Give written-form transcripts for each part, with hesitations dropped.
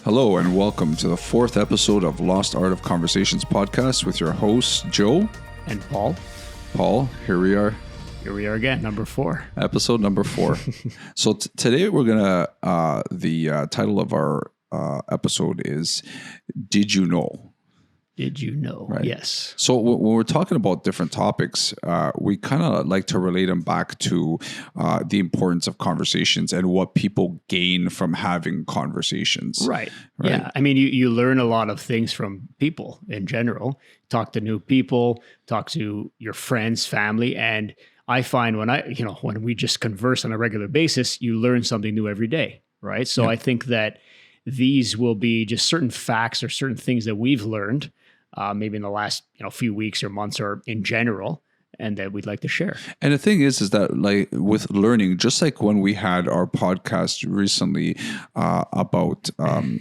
Hello and welcome to the fourth episode of Lost Art of Conversations podcast with your hosts, Joe and Paul. Paul, here we are. Here we are again, number 4. Episode number 4. So today we're going to, the title of our episode is, Did You Know? Did you know? Right. Yes. So when we're talking about different topics, we kind of like to relate them back to the importance of conversations and what people gain from having conversations. Right. Yeah. I mean, you learn a lot of things from people in general. Talk to new people, talk to your friends, family. And I find when we just converse on a regular basis, you learn something new every day. Right. So I think that these will be just certain facts or certain things that we've learned maybe in the last few weeks or months or in general, and that we'd like to share. And the thing is that like with learning, just like when we had our podcast recently about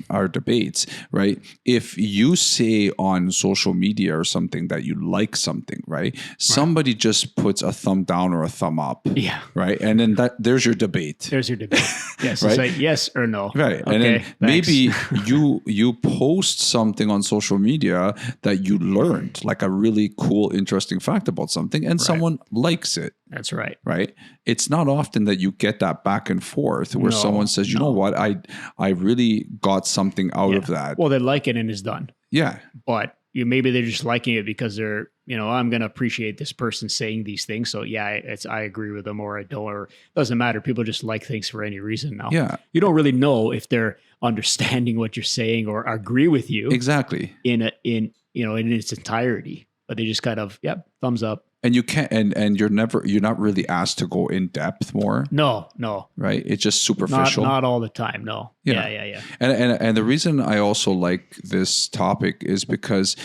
our debates, right? If you say on social media or something that you like something, right? Somebody just puts a thumb down or a thumb up. Yeah. Right. And then there's your debate. There's your debate. Yes. Right? It's like yes or no. Right. Okay, And then thanks. maybe you post something on social media that you learned, like a really cool, interesting fact about something, and someone likes it. That's right. Right. It's not often that you get that back and forth where someone says, you know what, I really got something out of that. Well, they like it and it's done. Yeah. But maybe they're just liking it because they're, I'm going to appreciate this person saying these things. So yeah, I agree with them or I don't, or it doesn't matter. People just like things for any reason now. Yeah. You don't really know if they're understanding what you're saying or agree with you. Exactly. In its entirety, but they just kind of, thumbs up. And you can't, and you're not really asked to go in depth more. No. Right. It's just superficial. Not all the time. No. Yeah. And the reason I also like this topic is because,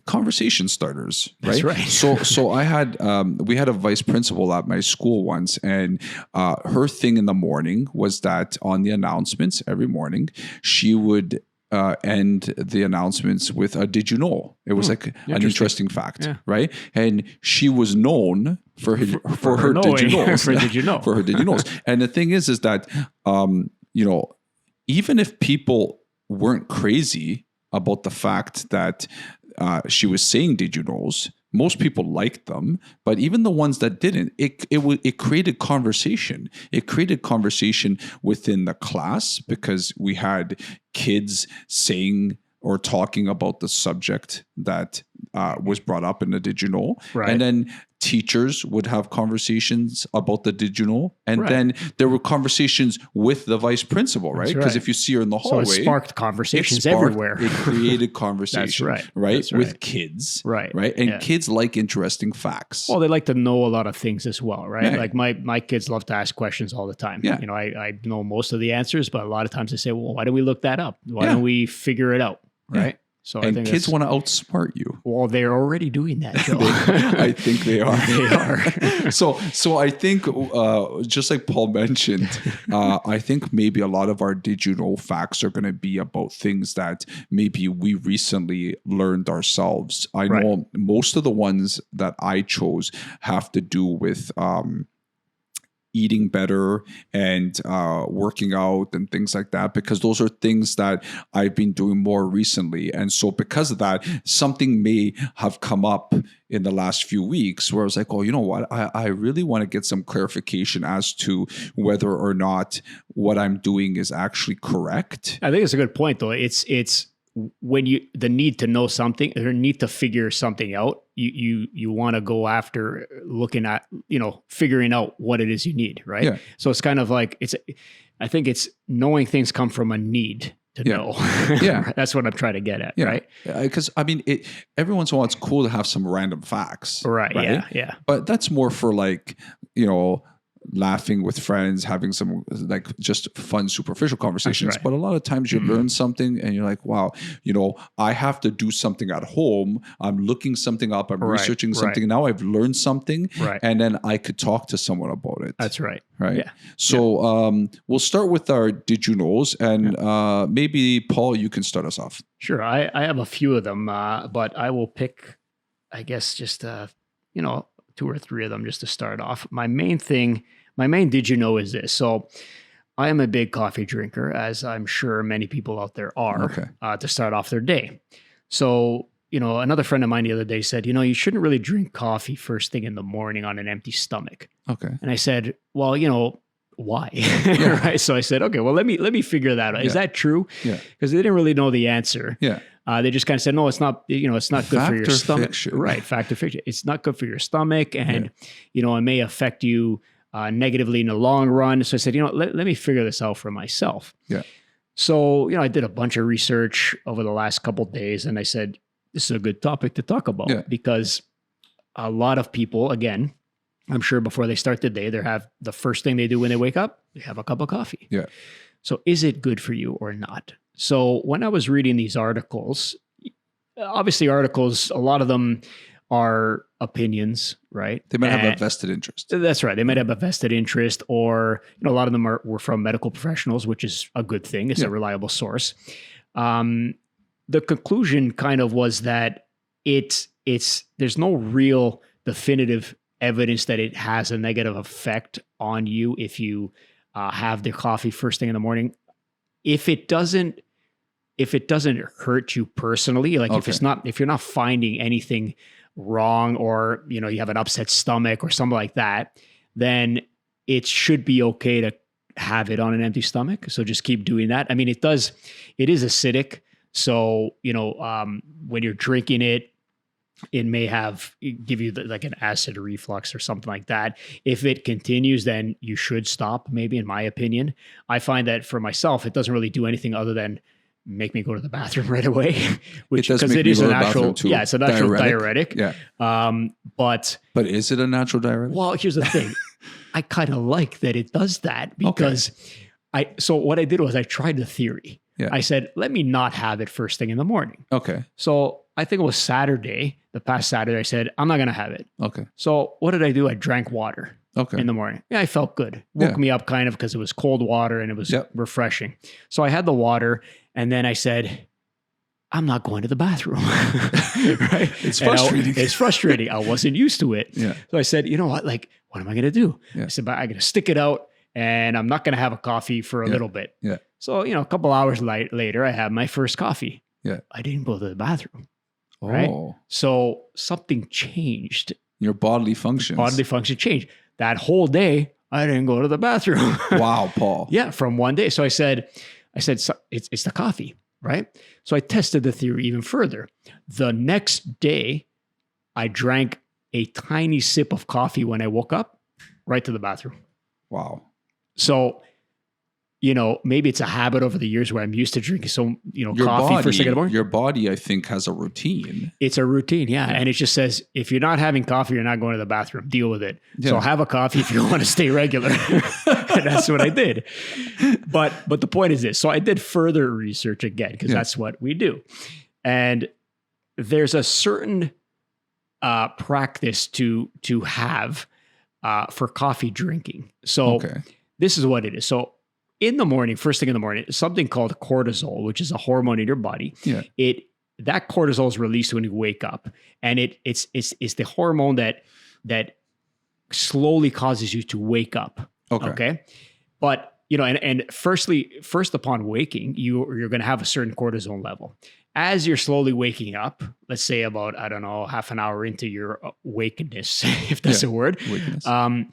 conversation starters, right? That's right. So I had, we had a vice principal at my school once, and her thing in the morning was that on the announcements every morning, she would end the announcements with a "Did you know?" It was like an interesting fact, right? And she was known for her "Did you know?" For "Did you know?" For her "Did you know?" And the thing is that even if people weren't crazy about the fact that she was saying "Did you knows," most people liked them, but even the ones that didn't, it created conversation. It created conversation within the class because we had kids saying or talking about the subject that was brought up in the "Did you know?" Right. And then teachers would have conversations about the "Did you know?" And then there were conversations with the vice principal, right? Because if you see her in the hallway, so it sparked conversations everywhere. It created conversation, That's right? With kids, right? And kids like interesting facts. Well, they like to know a lot of things as well, right? Yeah. Like my kids love to ask questions all the time. Yeah. I know most of the answers, but a lot of times they say, well, why don't we look that up? Why don't we figure it out, right? So I think kids want to outsmart you. Well, they're already doing that, Joe. I think they are. They are. So I think, just like Paul mentioned, I think maybe a lot of our "Did you know" facts are going to be about things that maybe we recently learned ourselves. I know most of the ones that I chose have to do with eating better and working out and things like that, because those are things that I've been doing more recently. And so because of that, something may have come up in the last few weeks where I was like, oh, you know what? I really want to get some clarification as to whether or not what I'm doing is actually correct. I think it's a good point, though. It's when the need to know something or need to figure something out, you want to go after looking at, figuring out what it is you need, right? Yeah. So it's kind of like, I think it's knowing things come from a need to know. Yeah. That's what I'm trying to get at, right? Because every once in a while it's cool to have some random facts. Right? Yeah. But that's more for like, laughing with friends, having some like just fun, superficial conversations. But a lot of times you learn something and you're like, wow, I have to do something at home. I'm looking something up. I'm researching something. Now I've learned something and then I could talk to someone about it. That's right. Right. Yeah. So we'll start with our "Did you knows?" and maybe Paul, you can start us off. Sure. I have a few of them, but I will pick, I guess, just, 2 or 3 of them just to start off. My main "Did you know" is this. So I am a big coffee drinker, as I'm sure many people out there are, Okay. to start off their day. So, another friend of mine the other day said, you shouldn't really drink coffee first thing in the morning on an empty stomach. Okay. And I said, well, why? Yeah. Right. So I said, okay, well, let me figure that out. Is that true? Yeah. Because they didn't really know the answer. Yeah. They just kind of said, no, it's not, it's not good for your stomach. Fiction. Right. Fact or fiction. It's not good for your stomach. And, it may affect you negatively in the long run. So I said, let me figure this out for myself. Yeah. So, I did a bunch of research over the last couple of days, and I said, this is a good topic to talk about because a lot of people, again, I'm sure before they start the day, they have the first thing they do when they wake up, they have a cup of coffee. Yeah. So is it good for you or not? So when I was reading these articles, obviously articles, a lot of them are opinions, right? They might have a vested interest. That's right. They might have a vested interest, or a lot of them were from medical professionals, which is a good thing. It's a reliable source. The conclusion kind of was that there's no real definitive evidence that it has a negative effect on you if you have the coffee first thing in the morning. If it doesn't hurt you personally, like if you're not finding anything wrong, or you have an upset stomach or something like that, then it should be okay to have it on an empty stomach. So just keep doing that. I mean, it is acidic. So, when you're drinking it, it may give you like an acid reflux or something like that. If it continues, then you should stop, maybe, in my opinion. I find that for myself, it doesn't really do anything other than make me go to the bathroom right away, which because it is a natural, it's a natural diuretic. Yeah. But is it a natural diuretic? Well, here's the thing. I kind of like that it does that because so what I did was I tried the theory. Yeah. I said, let me not have it first thing in the morning. Okay. So I think it was the past Saturday, I said, I'm not going to have it. Okay. So what did I do? I drank water in the morning. Yeah, I felt good. Woke me up kind of because it was cold water and it was refreshing. So I had the water, and then I said, I'm not going to the bathroom. Right? It's frustrating. It's frustrating. I wasn't used to it. Yeah. So I said, you know what? Like, what am I going to do? Yeah. I said, I'm going to stick it out, and I'm not going to have a coffee for a little bit. Yeah. So, a couple hours later, I had my first coffee. Yeah. I didn't go to the bathroom. Oh. Right? So something changed. Your bodily functions. Bodily function changed. That whole day, I didn't go to the bathroom. Wow, Paul. Yeah, from one day. So I said, so it's the coffee, right? So I tested the theory even further. The next day, I drank a tiny sip of coffee when I woke up, right to the bathroom. Wow. So, maybe it's a habit over the years where I'm used to drinking coffee first thing in the morning. Your body, I think, has a routine. It's a routine, yeah. And it just says, if you're not having coffee, you're not going to the bathroom. Deal with it. Yeah. So have a coffee if you want to stay regular. And that's what I did. But the point is this. So I did further research again, because that's what we do. And there's a certain practice to have for coffee drinking. So this is what it is. So in the morning, first thing in the morning, something called cortisol, which is a hormone in your body. Yeah. That cortisol is released when you wake up, and it's the hormone that slowly causes you to wake up. Okay. But first upon waking, you're going to have a certain cortisol level. As you're slowly waking up, let's say about, I don't know, half an hour into your wakeness, if that's a word, the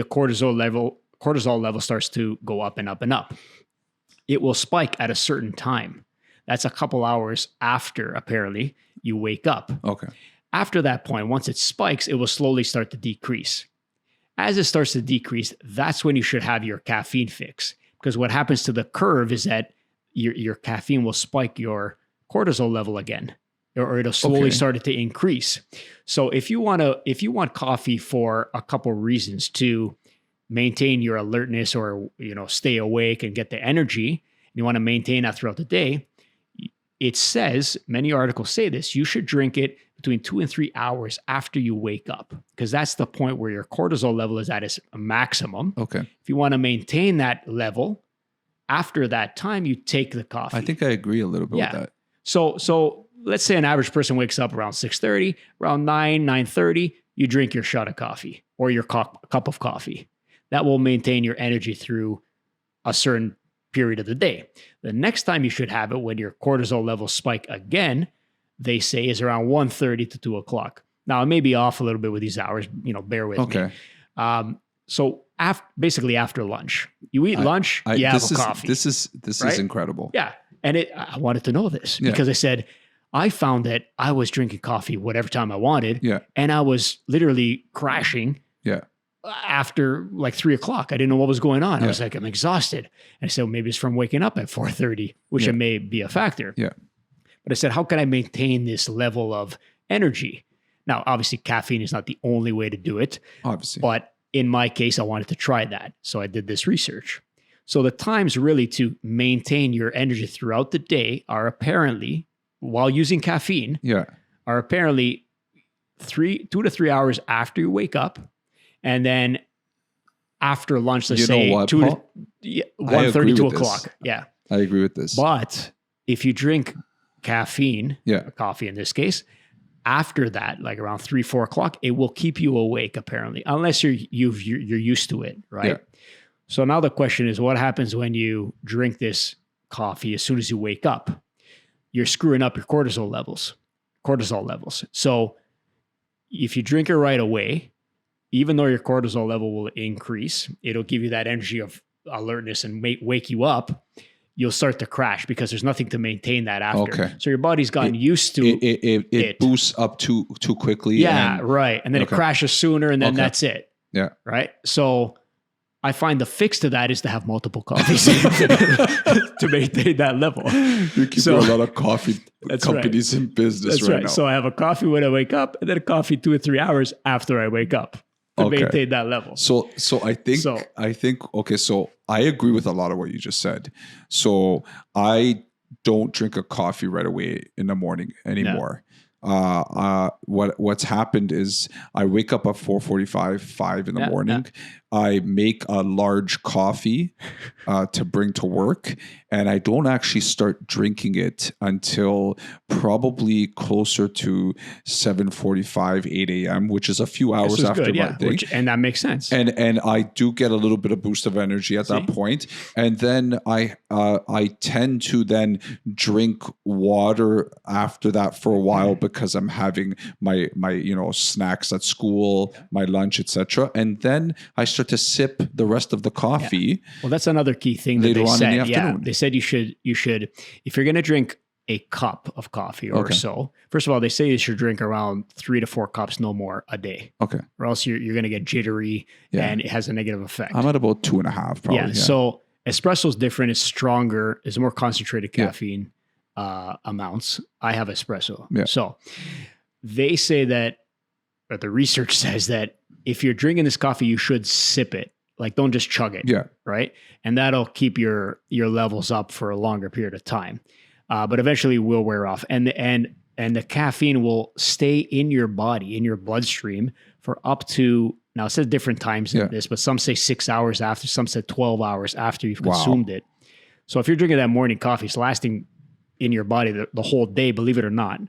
cortisol level starts to go up and up and up. It will spike at a certain time. That's a couple hours after, apparently, you wake up. Okay. After that point, once it spikes, it will slowly start to decrease. As it starts to decrease, that's when you should have your caffeine fix. Because what happens to the curve is that your caffeine will spike your cortisol level again, or it'll slowly start to increase. So if you want coffee for a couple reasons, to maintain your alertness, or stay awake and get the energy, and you want to maintain that throughout the day, it says, many articles say this, you should drink it between 2 and 3 hours after you wake up, because that's the point where your cortisol level is at its maximum. Okay. If you want to maintain that level, after that time, you take the coffee. I think I agree a little bit with that. So let's say an average person wakes up around 6:30, around 9:30, you drink your shot of coffee or your cup of coffee. That will maintain your energy through a certain period of the day. The next time you should have it when your cortisol levels spike again, they say is around 1:30 to 2 o'clock. Now, it may be off a little bit with these hours, bear with me. So basically after lunch, you eat lunch, you have a coffee. This is incredible. Yeah. And I wanted to know this because I said, I found that I was drinking coffee whatever time I wanted. Yeah. And I was literally crashing. Yeah. After like 3 o'clock. I didn't know what was going on. I was like, I'm exhausted. And I said, well, maybe it's from waking up at 4:30, which it may be a factor. Yeah. But I said, how can I maintain this level of energy? Now, obviously, caffeine is not the only way to do it. Obviously. But in my case, I wanted to try that. So I did this research. So the times really to maintain your energy throughout the day are apparently, while using caffeine, are apparently 2 to 3 hours after you wake up. And then after lunch, let's say 1:30, 2 o'clock. Yeah. I agree with this. But if you drink caffeine, coffee in this case, after that, like around 3, 4 o'clock, it will keep you awake apparently, unless you're used to it, right? Yeah. So now the question is, what happens when you drink this coffee as soon as you wake up? You're screwing up your cortisol levels. So if you drink it right away, even though your cortisol level will increase, it'll give you that energy of alertness and wake you up. You'll start to crash because there's nothing to maintain that after. Okay. So your body's gotten used to it boosts up too quickly. Yeah, right. And then it crashes sooner, and then that's it. Yeah. Right. So I find the fix to that is to have multiple coffees to maintain that level. You're keeping a lot of coffee companies in business right now. So I have a coffee when I wake up, and then a coffee 2 or 3 hours after I wake up to maintain that level. So I think okay. So I agree with a lot of what you just said. So I don't drink a coffee right away in the morning anymore. What's happened is I wake up at 4:45, 5 in the morning. I make a large coffee to bring to work, and I don't actually start drinking it until probably closer to 7:45, 8 a.m., which is a few hours after my thing. And that makes sense. And I do get a little bit of boost of energy at that point. And then I tend to then drink water after that for a while because I'm having my snacks at school, my lunch, etc. And then I start to sip the rest of the coffee. Yeah. Well, that's another key thing that they said. Yeah, they said you should if you're going to drink a cup of coffee or so. First of all, they say you should drink around 3 to 4 cups, no more a day. Okay. Or else you're going to get jittery and it has a negative effect. I'm at about 2.5 probably. Yeah. So espresso is different. It's stronger. It's more concentrated caffeine amounts. I have espresso. Yeah. So they say that, or the research says that if you're drinking this coffee, you should sip it. Like, don't just chug it. Yeah. Right. And that'll keep your levels up for a longer period of time. But eventually will wear off. And the caffeine will stay in your body, in your bloodstream for up to, now it says different times than this, but some say 6 hours after, some said 12 hours after you've consumed it. So if you're drinking that morning coffee, it's lasting in your body the whole day, believe it or not.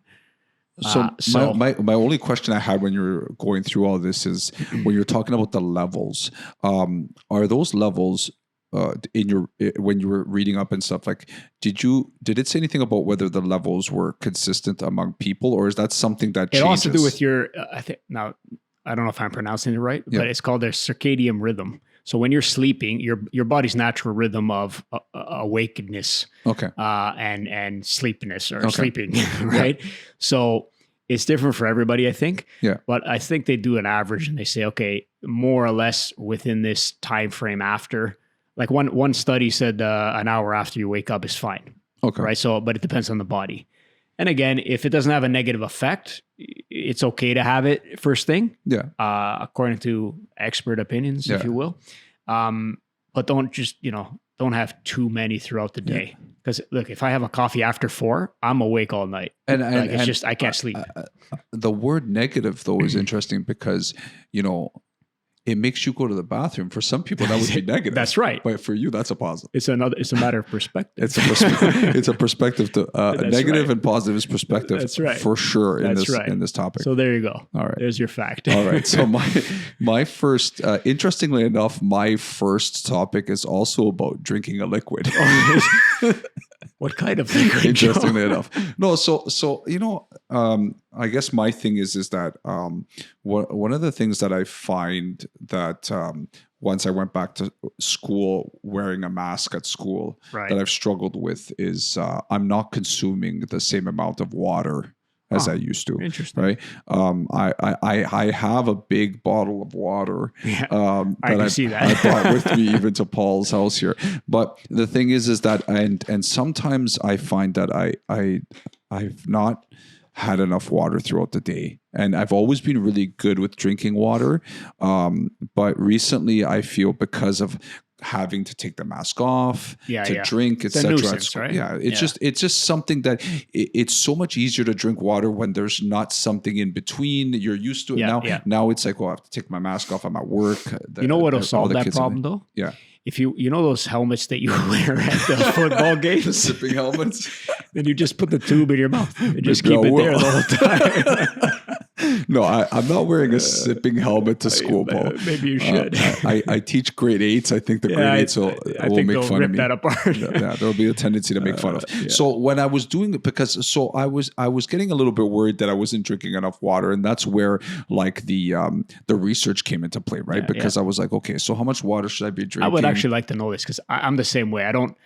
So my only question I had when you're going through all this is when you're talking about the levels, are those levels when you were reading up and stuff, like did it say anything about whether the levels were consistent among people, or is that something that changes? It has to do with your I think, now I don't know if I'm pronouncing it right, but it's called their circadian rhythm. So when you're sleeping, your body's natural rhythm of awakeness, and sleepiness or sleeping, right? Yeah. So it's different for everybody, I think. Yeah. But I think they do an average and they say, okay, more or less within this time frame after. Like one study said an hour after you wake up is fine. Okay. Right. So, but it depends on the body. And again, if it doesn't have a negative effect, it's okay to have it first thing. Yeah. According to expert opinions, if you will. But don't just, don't have too many throughout the day. Because look, if I have a coffee after 4, I'm awake all night. And I can't sleep. The word negative though is interesting because, it makes you go to the bathroom. For some people, that would be negative. That's right. But for you, that's a positive. It's a matter of perspective. It's a perspective to negative right. and positive is perspective. That's right. For sure in That's right. in this topic. So there you go. All right. There's your fact. All right. So my first, interestingly enough, my first topic is also about drinking a liquid. What kind of liquid? Interestingly enough, no. So I guess my thing is that one of the things that I find that once I went back to school wearing a mask at school Right. that I've struggled with is I'm not consuming the same amount of water as I used to. Interesting. Right. I have a big bottle of water. Yeah, that I can see that. I brought with me even to Paul's house here. But the thing is that and sometimes I find that I've not had enough water throughout the day. And I've always been really good with drinking water. But recently I feel because of having to take the mask off to drink, etc. Right? Yeah, it's just something that it's so much easier to drink water when there's not something in between. You're used to it now. Yeah. Now it's like, I have to take my mask off. I'm at work. You know what'll solve that problem though? Yeah. If you know those helmets that you wear at the football games, The sipping helmets. then you just put the tube in your mouth and just keep it there the whole time. No, I'm not wearing a sipping helmet to school, Paul. Maybe you should. I teach grade 8s. I think the grade 8s will make fun of me. That apart. Yeah, there'll be a tendency to make fun of. Yeah. So when I was doing it, I was getting a little bit worried that I wasn't drinking enough water, and that's where like the research came into play, right? I was like, okay, so how much water should I be drinking? I would actually like to know this because I'm the same way. I don't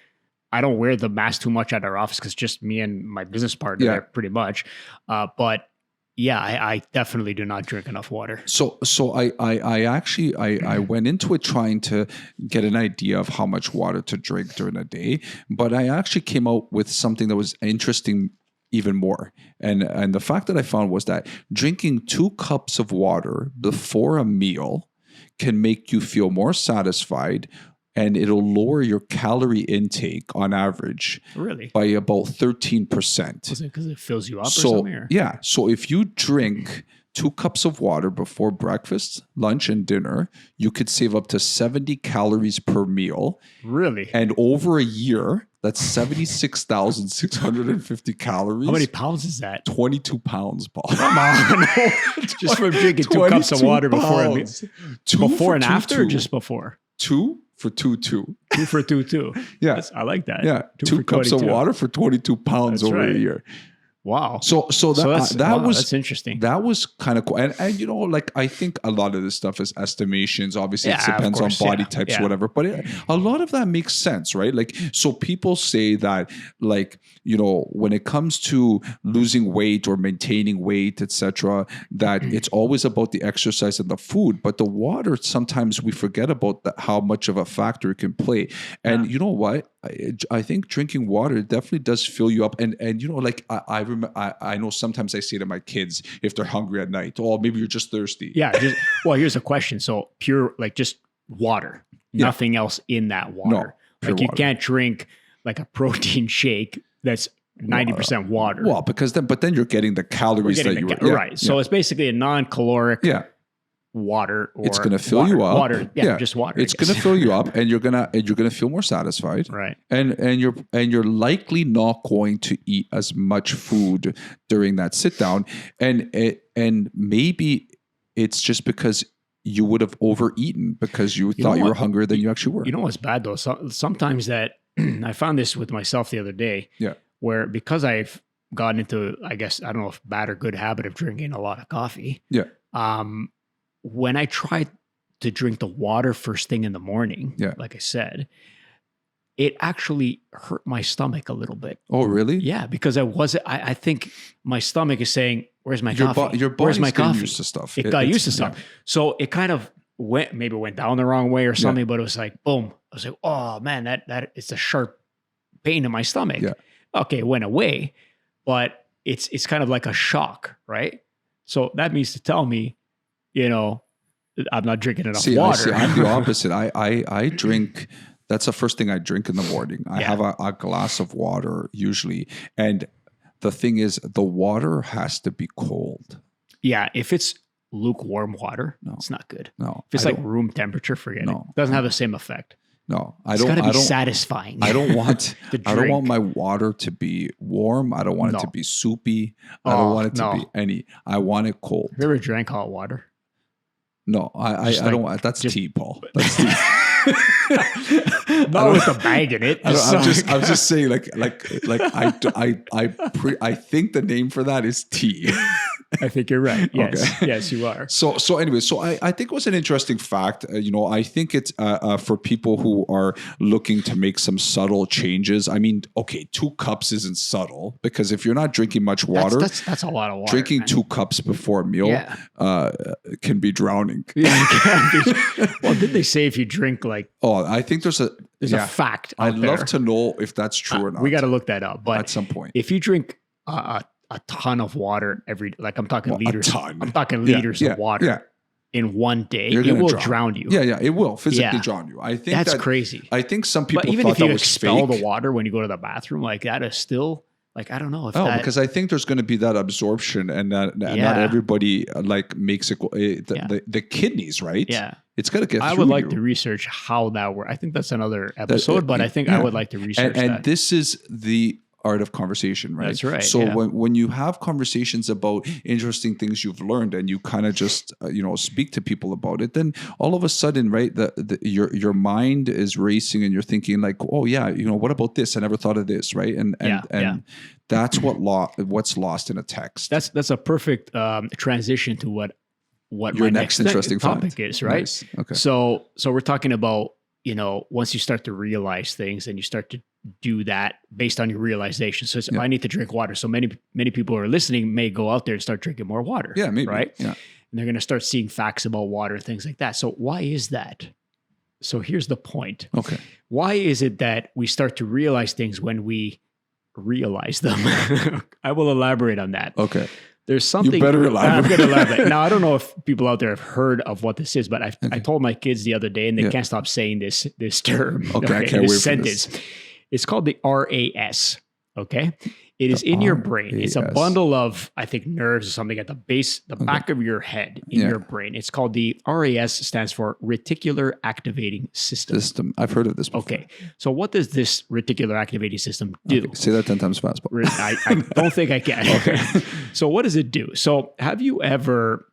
wear the mask too much at our office because just me and my business partner there pretty much. But yeah, I definitely do not drink enough water. So I actually went into it trying to get an idea of how much water to drink during a day, but I actually came out with something that was interesting even more. And the fact that I found was that drinking 2 cups of water before a meal can make you feel more satisfied, and it'll lower your calorie intake on average by about 13%. Was it because it fills you up or something? Or? Yeah. So if you drink 2 cups of water before breakfast, lunch, and dinner, you could save up to 70 calories per meal. Really? And over a year, that's 76,650 calories. How many pounds is that? 22 pounds, Paul. Come on. Just from drinking 2 cups of water before a meal. Before and after or just before? 2 for 2. 2 for 2. Yeah. I like that. Yeah. 2 cups of water for 22 pounds over a year. Wow. So that's interesting. That was kind of cool. And like I think a lot of this stuff is estimations. Obviously, it depends on body types, whatever. But a lot of that makes sense, right? Like, so people say that, like, when it comes to losing weight or maintaining weight, etc., that it's always about the exercise and the food, but the water, sometimes we forget about how much of a factor it can play. And you know what? I think drinking water definitely does fill you up. And like I know sometimes I say to my kids if they're hungry at night, oh, maybe you're just thirsty. Yeah. Well, here's a question. So pure, like just water, nothing else in that water. No, like you water. can't drink like a protein shake that's 90% water. Well, but then you're getting the calories that you were. Right. So it's basically a non-caloric water. Or it's going to fill you up. Water. Yeah, just water. It's going to fill you up, and you're gonna feel more satisfied. Right. And you're likely not going to eat as much food during that sit down, and maybe it's just because you would have overeaten because you thought you were hungrier than you actually were. You know what's bad though? Sometimes that I found this with myself the other day. Yeah. Where because I've gotten into, I guess, I don't know if bad or good habit of drinking a lot of coffee. Yeah. When I tried to drink the water first thing in the morning, like I said, it actually hurt my stomach a little bit. Oh, really? Yeah, because I think my stomach is saying, "Where's my coffee? Your body's getting used to stuff. It got used to stuff. Yeah. So it kind of went down the wrong way or something. But it was like, boom! I was like, oh man, that it's a sharp pain in my stomach. Yeah. Okay, it went away, but it's kind of like a shock, right? So that means to tell me, I'm not drinking enough water. I'm the opposite. I drink. That's the first thing I drink in the morning. I have a glass of water usually. And the thing is, the water has to be cold. Yeah. If it's lukewarm water, No. it's not good. No. If it's like room temperature, forget it. It doesn't have the same effect. No, It's got to be satisfying. I don't want The I don't want drink. my water to be warm. I don't want it to be soupy. I don't want it to be any. I want it cold. Have you ever drank hot water? No, I don't want. That's tea, Paul. That's tea. Not with the bag in it. I'm just saying, I think the name for that is tea. I think you're right. Yes, Okay. yes, you are. So anyway, I think it was an interesting fact. I think it's for people who are looking to make some subtle changes. I mean, okay, 2 cups isn't subtle because if you're not drinking much water, that's a lot of water. drinking man. 2 cups before a meal can be drowning. Yeah, it can be. Well, did they say if you drink like? Oh, I think there's a fact. I'd love to know if that's true or not. We got to look that up. But at some point, if you drink a ton of water every, like I'm talking liters, a ton. I'm talking liters of water in one day, it will drown you. Yeah, it will physically drown you. I think that's crazy. I think some people but even thought if you that was expel fake. the water when you go to the bathroom, like that is still like, I don't know if because I think there's going to be that absorption and not everybody makes it the kidneys, right? Yeah. It's got to get through I would like you. to research how that works. I think that's another episode, but I think I would like to research that. And this is the art of conversation, right? That's right. So when you have conversations about interesting things you've learned and you kind of just speak to people about it, then all of a sudden, right, your mind is racing and you're thinking like, oh yeah, what about this? I never thought of this, right? And that's what's lost in a text. That's a perfect transition to what your my next interesting topic fact is, right? Nice. Okay. So we're talking about once you start to realize things and you start to do that based on your realization. So I need to drink water. So many people who are listening may go out there and start drinking more water. Yeah, maybe. Right? Yeah. And they're going to start seeing facts about water and things like that. So why is that? So here's the point. Okay. Why is it that we start to realize things when we realize them? I will elaborate on that. Okay. There's something. You better elaborate. I'm going to elaborate. Now, I don't know if people out there have heard of what this is, but I told my kids the other day, and they can't stop saying this term. Okay, I can't wait sentence. for this. It's called the RAS. Okay, it is in your brain. It's a bundle of, I think, nerves or something at the base, the back of your head in your brain. It's called the RAS. Stands for Reticular Activating System. I've heard of this before. Okay, so what does this reticular activating system do? Okay. Say that 10 times fast. I don't think I can. Okay. So what does it do? So have you ever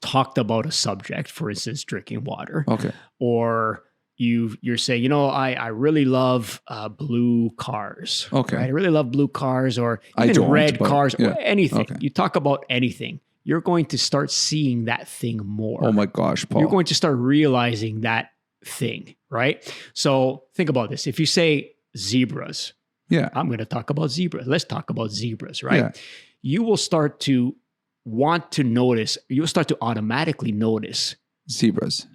talked about a subject, for instance, drinking water? Okay. Or you're saying, I really love blue cars. Okay. Right? I really love blue cars or I even don't, red cars yeah. or anything. Okay. You talk about anything. You're going to start seeing that thing more. Oh my gosh, Paul. You're going to start realizing that thing, right? So think about this. If you say zebras, I'm going to talk about zebras. Let's talk about zebras, right? Yeah. You will start to want to notice, you'll start to automatically notice Zebras.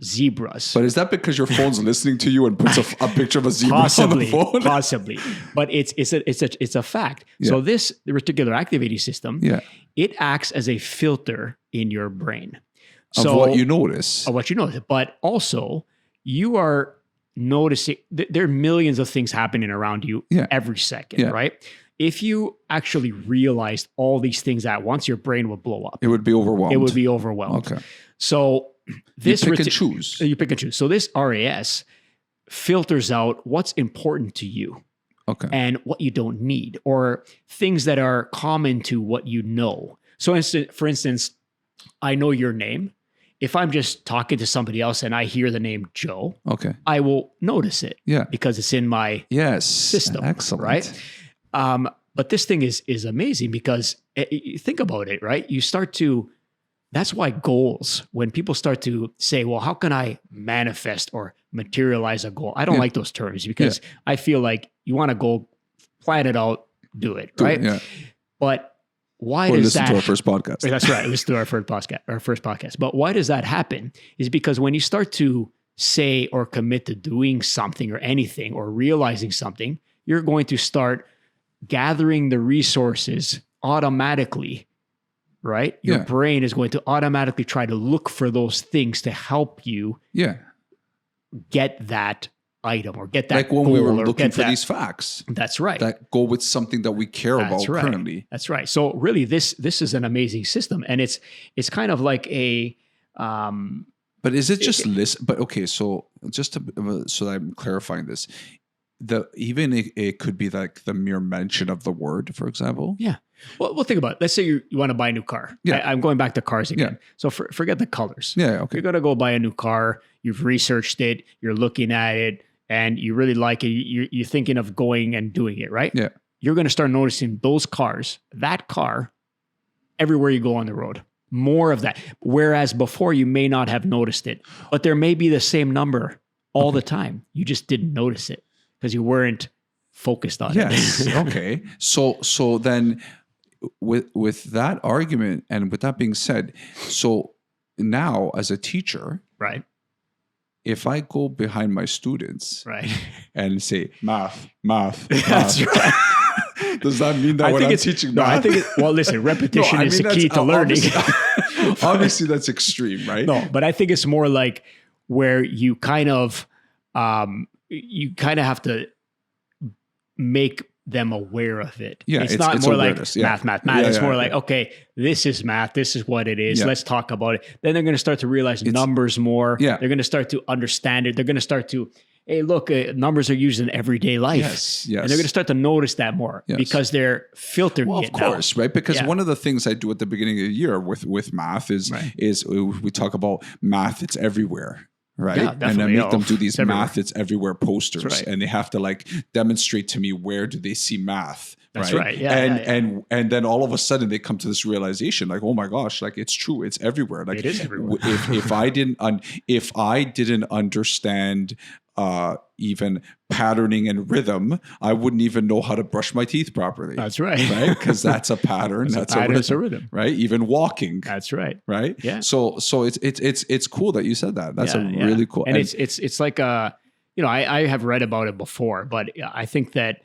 But is that because your phone's listening to you and puts a picture of a zebra on the phone? Possibly. But it's a fact. Yeah. So the reticular activating system, it acts as a filter in your brain. Of what you notice. But also you are noticing there are millions of things happening around you every second, right? If you actually realized all these things at once, your brain would blow up. It would be overwhelmed. Okay. So you pick and choose. So this RAS filters out what's important to you. Okay. And what you don't need, or things that are common to what you know. So for instance, I know your name. If I'm just talking to somebody else and I hear the name Joe, I will notice it because it's in my system. Excellent. Right? But this thing is amazing because think about it, right? That's why goals, when people start to say, well, how can I manifest or materialize a goal? I don't like those terms because I feel like you want to go plan it out, do it, right? Yeah. But why does that? Listen to our first podcast. That's right. Listen to our first podcast. But why does that happen? Is because when you start to say or commit to doing something or anything or realizing something, you're going to start gathering the resources automatically. Right? Your brain is going to automatically try to look for those things to help you get that item or get that Like when we were goal or looking get for that. these facts That's right. that go with something that we care That's about right. currently. That's right. So really, this is an amazing system, and it's kind of like a But is it just list? But okay, so just to, so that I'm clarifying this, it could be like the mere mention of the word, for example. yeah. Well, think about it. Let's say you want to buy a new car. Yeah. I'm going back to cars again. Yeah. So forget the colors. Yeah. Okay. You're going to go buy a new car. You've researched it. You're looking at it, and you really like it. You're thinking of going and doing it, right? Yeah. You're going to start noticing that car, everywhere you go on the road. More of that. Whereas before, you may not have noticed it, but there may be the same number all the time. You just didn't notice it because you weren't focused on it. Yes. Okay. So then with that argument and with that being said, so now as a teacher, Right. if I go behind my students Right. and say math, That's right. does that mean that when I'm teaching no, math? I think well, listen, repetition is the key to learning. Obviously, that's extreme, right? No, but I think it's more like where you kind of have to make them aware of it. Yeah, it's not more like awareness. Yeah. math. It's more like, okay, this is math. This is what it is. Yeah. Let's talk about it. Then they're going to start to realize numbers more. Yeah. They're going to start to understand it. They're going to start to, hey, look, numbers are used in everyday life. Yes. And they're going to start to notice that more Yes. because they're filtering it of course, right? Because Yeah. one of the things I do at the beginning of the year with math is we talk about math. It's everywhere. Right. Yeah, and I make them do It's these everywhere. math, it's everywhere posters. That's right. And they have to like demonstrate to me where do they see math. That's right. Yeah, and then all of a sudden they come to this realization, like, oh my gosh, like it's true, it's everywhere. Like It is everywhere. if I didn't understand even patterning and rhythm, I wouldn't even know how to brush my teeth properly. That's right. Right? Because that's a pattern. That's a rhythm. Right? Even walking. That's right. Right? Yeah. So it's cool that you said that. That's really cool. And it's like I have read about it before, but I think that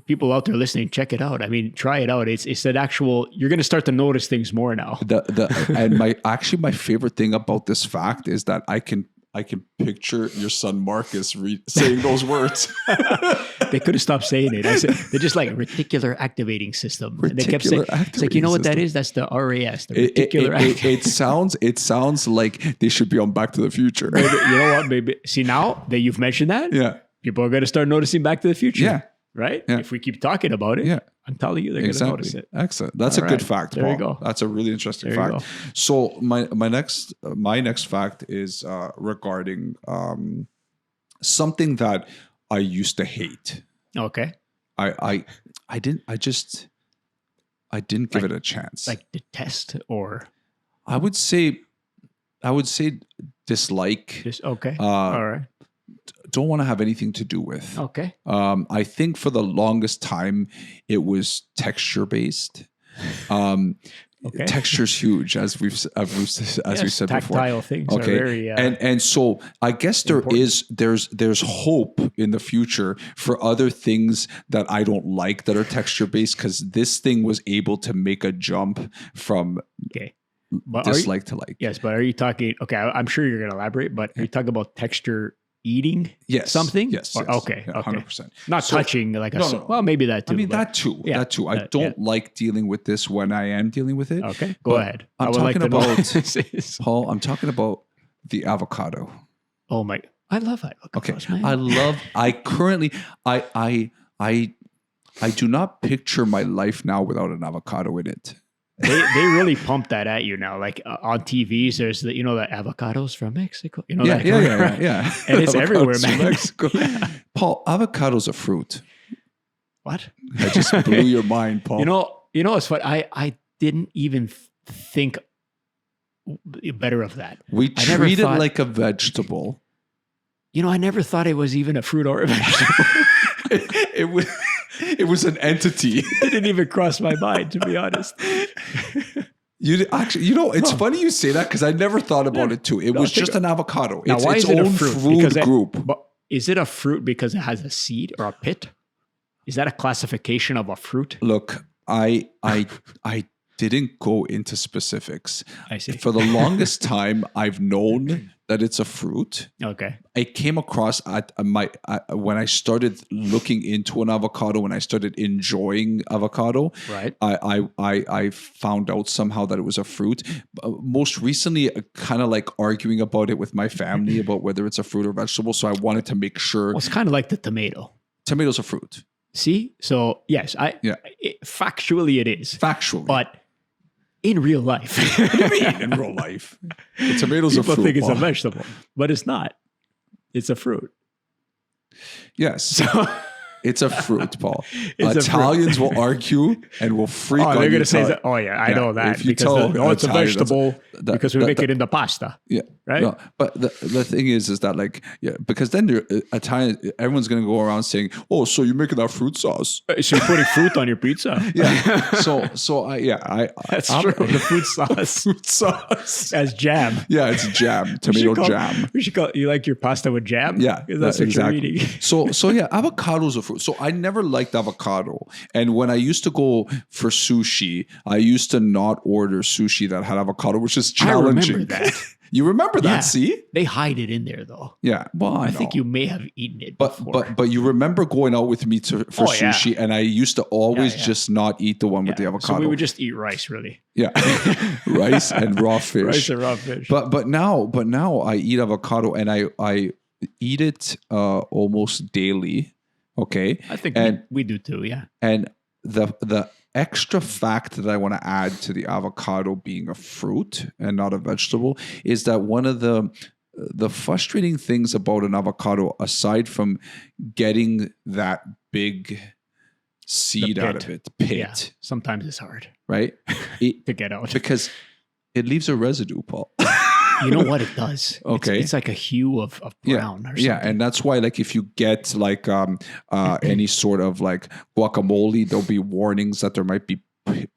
people out there listening, check it out. I mean, try it out. It's that actual. You're going to start to notice things more now. And my favorite thing about this fact is that I can picture your son Marcus saying those words. They could have stopped saying it. They're just like reticular activating system. And they kept saying, it's like, you know what that is? That's the RAS, the reticular activating. It sounds like they should be on Back to the Future. You know what? Maybe see now that you've mentioned that, yeah, people are going to start noticing Back to the Future. Yeah. Right? Yeah. If we keep talking about it, yeah. I'm telling you, they're going to notice it. Excellent. That's All a good right. fact, There Paul. you go. That's a really interesting There you fact. go. So my next fact is regarding something that I used to hate. Okay. I didn't give it a chance. Like detest or I would say dislike. just okay. All right. Don't want to have anything to do with. Okay. I think for the longest time it was texture based. Okay. Texture's huge, as we said before. Tactile things are very and so I guess there's hope in the future for other things that I don't like that are texture based, because this thing was able to make a jump from dislike to like. Yes, but are you talking? Okay, I'm sure you're going to elaborate, but are you talking about texture eating? Yes. Something? Yes. Or, yes. okay. Yeah, okay. 100%. Not touching like no. well, maybe that too. I mean, but- that too. yeah, That too. I don't like dealing with this when I am dealing with it. Okay, go But ahead. I'm I would like talking to know about- what this is. Paul, I'm talking about the avocado. Oh my! I love avocados. Okay. Man. I do not picture my life now without an avocado in it. They really pump that at you now. Like on TVs, there's the avocados from Mexico. That Yeah. And it's everywhere, Avocados from man. Mexico. Paul, avocados are fruit. What? I just blew your mind, Paul. It's what I didn't even think better of that. We I never treat it thought- like a vegetable. I never thought it was even a fruit or a vegetable. It was an entity. It didn't even cross my mind, to be honest. You actually, it's funny you say that, because I never thought about it too. It was just an avocado. Now, It's why its is it a own fruit? food Because group. But is it a fruit because it has a seed or a pit? Is that a classification of a fruit? Look, I didn't go into specifics. I see. For the longest time, I've known that it's a fruit. Okay. I came across when I started looking into an avocado, when I started enjoying avocado, Right. I found out somehow that it was a fruit. Most recently, kind of like arguing about it with my family about whether it's a fruit or vegetable. So I wanted to make sure. Well, it's kind of like the tomato. Tomatoes are fruit. See? So, yes, factually it is. Factually. But in real life. What do you mean in real life? The tomatoes are fruit. People think it's a vegetable, but it's not. It's a fruit. Yes. So it's a fruit, Paul. It's Italians will argue and will freak on you. They're going to say that. Oh, yeah, I know that. If you because tell it's a Italian, vegetable because we make it in the pasta. Yeah. Right? No, but the thing is that like, because then Italian, everyone's going to go around saying, oh, so you're making that fruit sauce. So you're putting fruit on your pizza? Yeah. That's true. The fruit sauce. Fruit sauce. As jam. Yeah, it's jam. Tomato jam. We should call you like your pasta with jam? Yeah. That's what exactly. you're eating. So avocados are fruit. So I never liked avocado. And when I used to go for sushi, I used to not order sushi that had avocado, which is challenging. I remember that. You remember that? Yeah. See? They hide it in there though. Yeah. Well, I think you may have eaten it but before. But you remember going out with me for sushi, and I used to always just not eat the one with the avocado. So we would just eat rice, really. Yeah. Rice and raw fish. Rice and raw fish. But now I eat avocado, and I eat it almost daily. Okay. I think we do too, yeah. And the extra fact that I want to add to the avocado being a fruit and not a vegetable is that one of the frustrating things about an avocado, aside from getting that big seed out of it, the pit. Yeah, sometimes it's hard. Right? To get out. Because it leaves a residue, Paul. You know what it does? Okay. It's like a hue of brown or something. Yeah, and that's why like if you get like any sort of like guacamole, there'll be warnings that there might be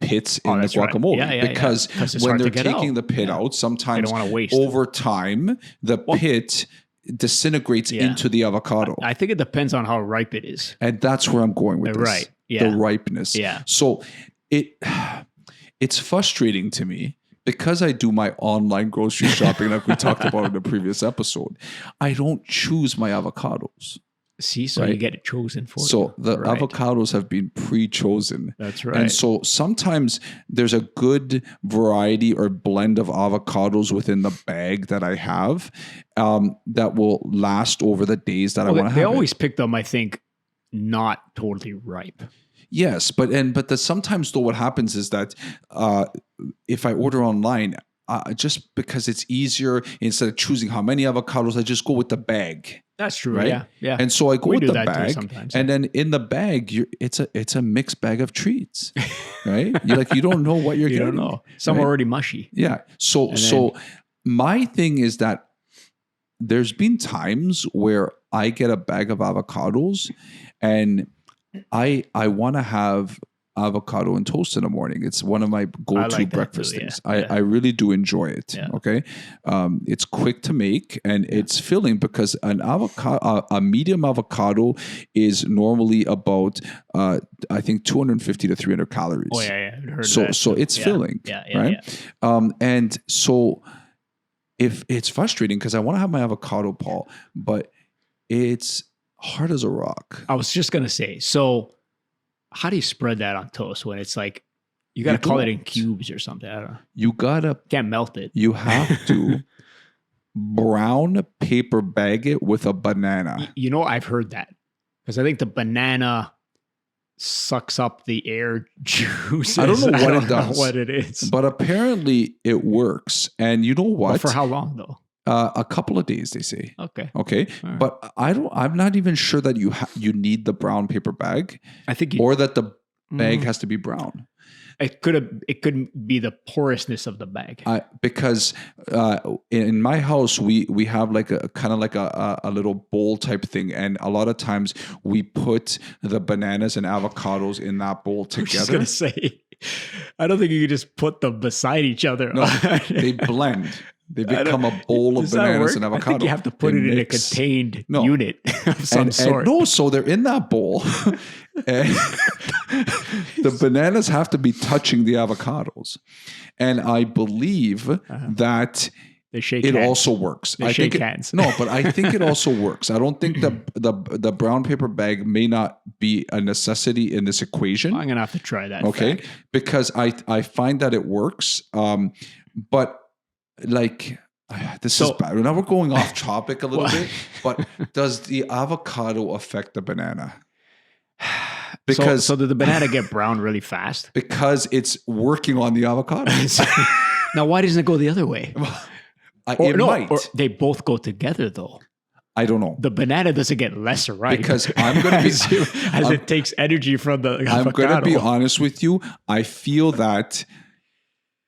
pits in the guacamole. Right. Yeah, because when they're taking the pit out, sometimes they don't want to waste over time the pit disintegrates into the avocado. I think it depends on how ripe it is. And that's where I'm going with this. Right. Yeah. The ripeness. Yeah. So it's frustrating to me. Because I do my online grocery shopping, like we talked about in the previous episode, I don't choose my avocados. See, so you get it chosen for you. So the avocados have been pre-chosen. That's right. And so sometimes there's a good variety or blend of avocados within the bag that I have that will last over the days that I want to have. They always pick them, I think, not totally ripe. Yes, but sometimes though what happens is that if I order online, just because it's easier, instead of choosing how many avocados, I just go with the bag. That's true, right? Yeah. And so I go with the bag, sometimes, and then in the bag, it's a mixed bag of treats, right? You don't know what you're getting. You don't know. Some are already mushy. Yeah. So my thing is that there's been times where I get a bag of avocados, and I want to have avocado and toast in the morning. It's one of my go-to breakfast things. I really do enjoy it. Yeah. Okay. It's quick to make and it's filling because an avocado, a medium avocado is normally about, I think 250 to 300 calories. Oh yeah. I've heard so that. So it's filling. Right. Yeah. And so if it's frustrating because I want to have my avocado, Paul, but it's hard as a rock. I was just going to say, so how do you spread that on toast when it's like, you got to call it in cubes or something? I don't know. Can't melt it. You have to brown paper bag it with a banana. You know, I've heard that because I think the banana sucks up the air juices. I don't know what it does. What it is. But apparently it works. And you know what? Well, for how long though? A couple of days, they say. Okay. Right. But I'm not even sure that you need the brown paper bag. I think or that the bag has to be brown. It could be the porousness of the bag. Because in my house we have like a kind of like a little bowl type thing, and a lot of times we put the bananas and avocados in that bowl together. I was gonna say, I don't think you can just put them beside each other. No, they blend. They become a bowl of bananas and avocado. I think you have to put it in a contained unit of some sort. No, so they're in that bowl. And the bananas have to be touching the avocados. And I believe that They shake it hands. also works. They shake hands. No, but I think it also works. I don't think the brown paper bag may not be a necessity in this equation. I'm gonna have to try that. Okay, because I find that it works. But like this is bad. Now we're going off topic a little bit. But does the avocado affect the banana? Because so did the banana get brown really fast? Because it's working on the avocado. Now, why doesn't it go the other way? It might. Or they both go together, though. I don't know. The banana doesn't get less ripe because I'm going to be as it takes energy from the avocado. I'm going to be honest with you. I feel that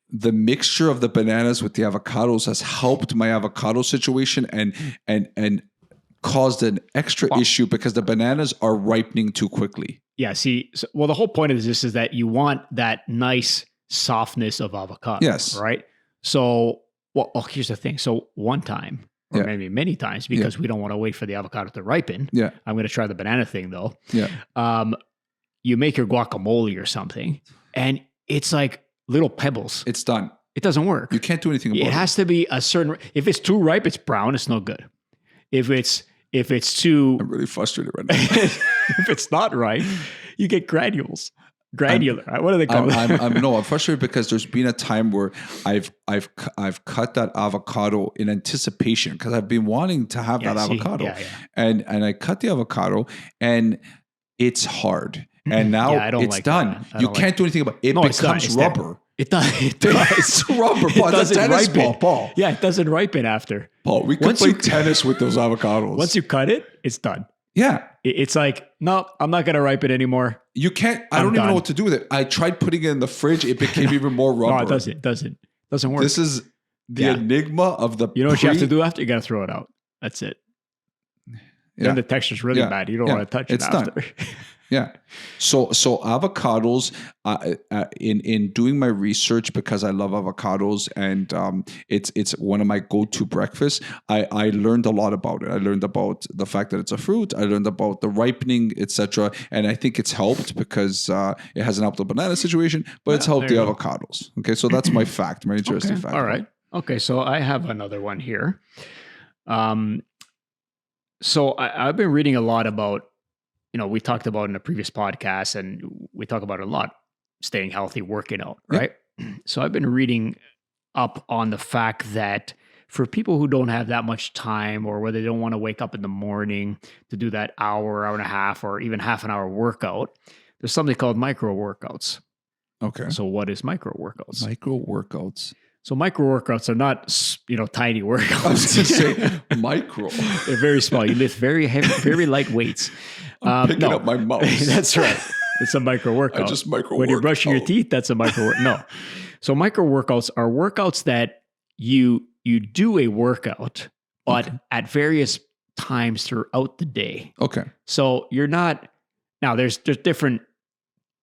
the mixture of the bananas with the avocados has helped my avocado situation and caused an extra issue because the bananas are ripening too quickly. Yeah. See, the whole point of this is that you want that nice softness of avocado. Yes. Right. So, here's the thing. So one time, or maybe many times, because we don't want to wait for the avocado to ripen. Yeah. I'm going to try the banana thing though. Yeah. You make your guacamole or something, and it's like little pebbles. It's done. It doesn't work. You can't do anything about it. It has to be a certain. If it's too ripe, it's brown. It's no good. If it's too, I'm really frustrated right now. If it's not ripe, you get granular. What are they called? I'm frustrated because there's been a time where I've cut that avocado in anticipation because I've been wanting to have that avocado, and I cut the avocado and it's hard, and now it's done. You can't do anything about it. It becomes rubber. It does. It's rubber. Paul. It's a tennis ball, Paul. Yeah, it doesn't ripen after. Paul, we can play tennis with those avocados. Once you cut it, it's done. Yeah. It's like, no, I'm not going to ripen anymore. You can't. I don't even know what to do with it. I tried putting it in the fridge. It became even more rubber. No, it doesn't work. This is the enigma of the. You know what you have to do after? You got to throw it out. That's it. Yeah. Then the texture's really bad. You don't want to touch it after. Done. Yeah. So avocados, in doing my research, because I love avocados and it's one of my go-to breakfasts, I learned a lot about it. I learned about the fact that it's a fruit. I learned about the ripening, etc. And I think it's helped because it hasn't helped the banana situation, but it's helped the avocados. Okay. So that's my fact, my interesting fact. All right. Okay. So I have another one here. So I've been reading a lot about, we talked about in a previous podcast, and we talk about it a lot, staying healthy, working out, right? Yeah. So I've been reading up on the fact that for people who don't have that much time, or whether they don't want to wake up in the morning to do that hour and a half, or even half an hour workout, there's something called micro workouts. Okay. So what is micro workouts? Micro workouts. So micro workouts are not, tiny workouts. I was going to say micro. They're very small. You lift very heavy, very light weights. I'm picking up my mouse. That's right. It's a micro workout. I just micro When you're brushing your teeth, that's a micro workout. No. So micro workouts are workouts that you do a workout, but at various times throughout the day. Okay. So you're not, now there's different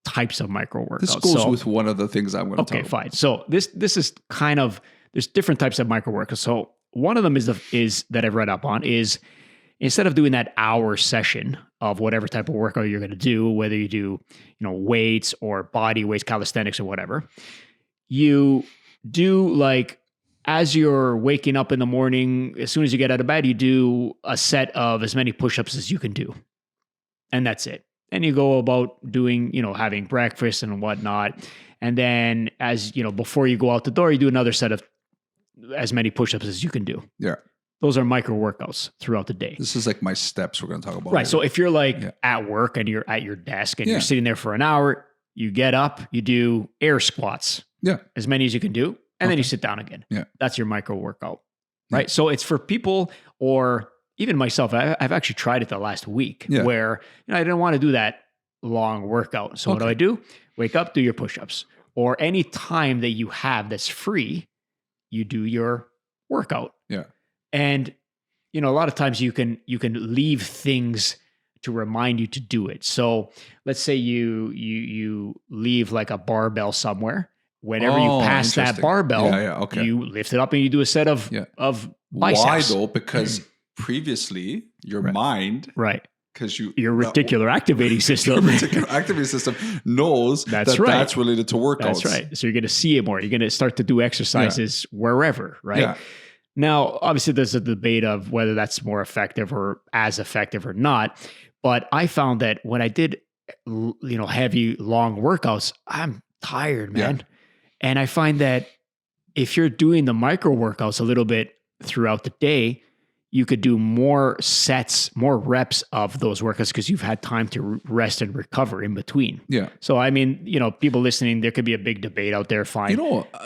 types of micro workouts. This goes with one of the things I'm going to talk about. Okay, fine. So this is kind of, there's different types of micro workouts. So one of them is that I've read up on is, instead of doing that hour session of whatever type of workout you're going to do, whether you do, weights or body weights, calisthenics or whatever, you do like, as you're waking up in the morning, as soon as you get out of bed, you do a set of as many push-ups as you can do. And that's it. And you go about doing, having breakfast and whatnot. And then before you go out the door, you do another set of as many push-ups as you can do. Yeah. Those are micro workouts throughout the day. This is like my steps we're going to talk about. Right. Later. So if you're at work and you're at your desk and you're sitting there for an hour, you get up, you do air squats. Yeah. As many as you can do. And then you sit down again. Yeah. That's your micro workout. Right. So it's for people, or even myself. I've actually tried it the last week where I didn't want to do that long workout. So what do? Wake up, do your push-ups. Or any time that you have that's free, you do your workout. Yeah. And, a lot of times you can leave things to remind you to do it. So let's say you leave like a barbell somewhere. Whenever you pass that barbell, you lift it up and you do a set of biceps. Why though? Because previously your mind, because your reticular activating system, knows that's related to workouts. That's right. So you're going to see it more. You're going to start to do exercises wherever, right? Yeah. Now, obviously, there's a debate of whether that's more effective or as effective or not. But I found that when I did, heavy, long workouts, I'm tired, Yeah. man. And I find that if you're doing the micro workouts a little bit throughout the day, you could do more sets, more reps of those workouts because you've had time to rest and recover in between. Yeah. So, I mean, people listening, there could be a big debate out there, fine.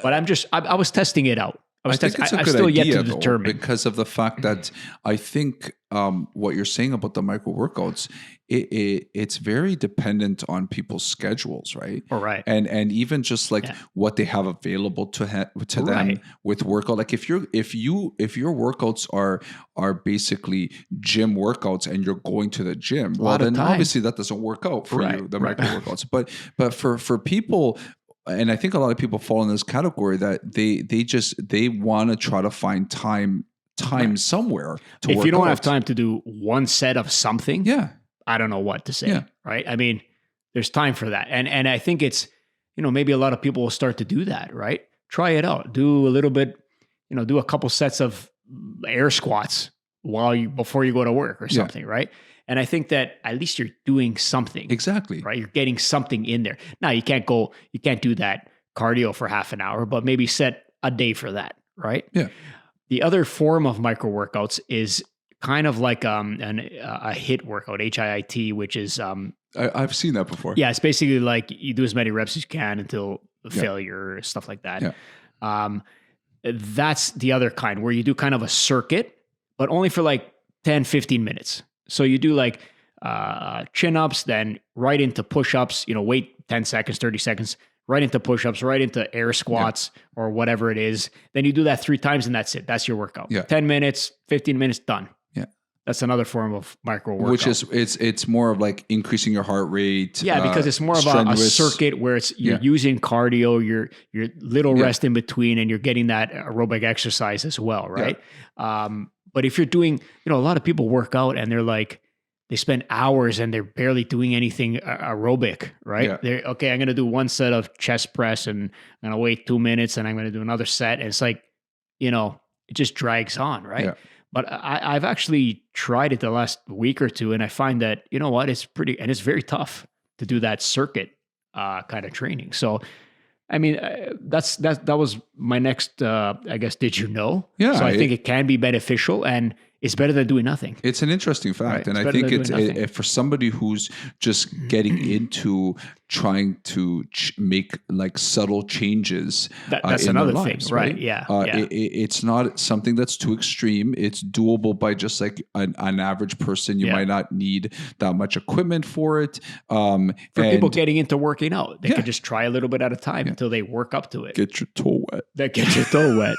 But I was testing it out. I think it's a good still idea, yet to though, determine. because of the fact that I think what you're saying about the micro workouts, it's very dependent on people's schedules, right? All right. And even just like what they have available to them Right. with workout. Like if your workouts are basically gym workouts and you're going to the gym, well, lot of then time. obviously that doesn't work out for you, the micro workouts. But for people. And I think a lot of people fall in this category that they want to try to find time somewhere to work out. If you don't have time to do one set of something, yeah, I don't know what to say, right? I mean, there's time for that. And I think it's, maybe a lot of people will start to do that, right? Try it out. Do a little bit, do a couple sets of air squats before you go to work or something, right? And I think that at least you're doing something. Exactly. Right? You're getting something in there. Now you can't do that cardio for half an hour, but maybe set a day for that, right? Yeah. The other form of micro workouts is kind of like a HIIT workout, HIIT, which is I've seen that before. Yeah, it's basically like you do as many reps as you can until failure, stuff like that. Yeah. That's the other kind where you do kind of a circuit, but only for like 10, 15 minutes. So you do like chin-ups, then right into push-ups, wait 10 seconds, 30 seconds, right into push-ups, right into air squats or whatever it is. Then you do that 3 times and that's it. That's your workout. Yeah. 10 minutes, 15 minutes, done. Yeah. That's another form of micro workout. Which is, it's more of like increasing your heart rate. Yeah, because it's more of a circuit where you're using cardio, your little rest in between, and you're getting that aerobic exercise as well, right? Yeah. But if you're doing, a lot of people work out and they're like, they spend hours and they're barely doing anything aerobic, right? Yeah. They're okay. I'm going to do one set of chest press and I'm going to wait 2 minutes and I'm going to do another set. And it's like, it just drags on, right? Yeah. But I've actually tried it the last week or two, and I find that, it's it's very tough to do that circuit kind of training. So, I mean, that was my next, I guess, did you know? Yeah. So I think it can be beneficial and it's better than doing nothing. It's an interesting fact. Right. And I think it's for somebody who's just getting into trying to make like subtle changes. That's in another their lives, thing, right? Yeah. It's not something that's too extreme. It's doable by just like an average person. You might not need that much equipment for it. For people getting into working out, they could just try a little bit at a time until they work up to it. Get your toe wet. Get your toe wet.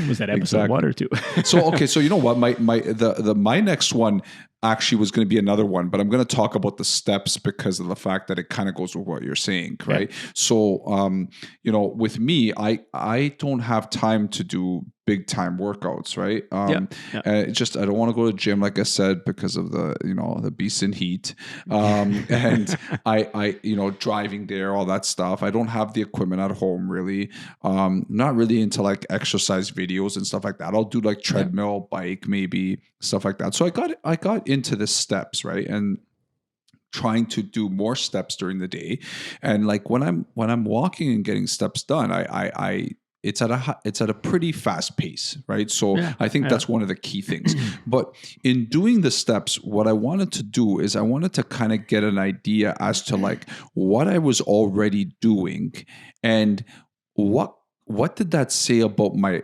Was that episode 1 or 2? So you know what? My next one actually was going to be another one, but I'm going to talk about the steps because of the fact that it kind of goes with what you're saying, right? Yeah. So, with me, I don't have time to do big time workouts, right? I don't want to go to the gym, like I said, because of the beast in heat, and I driving there, all that stuff. I don't have the equipment at home really. Not really into like exercise videos and stuff like that. I'll do like treadmill, bike, maybe stuff like that. So I got into the steps, right? And trying to do more steps during the day. And like when I'm walking and getting steps done, it's at a pretty fast pace, right? So I think that's one of the key things. But in doing the steps, what I wanted to do is I wanted to kind of get an idea as to like what I was already doing and what did that say about my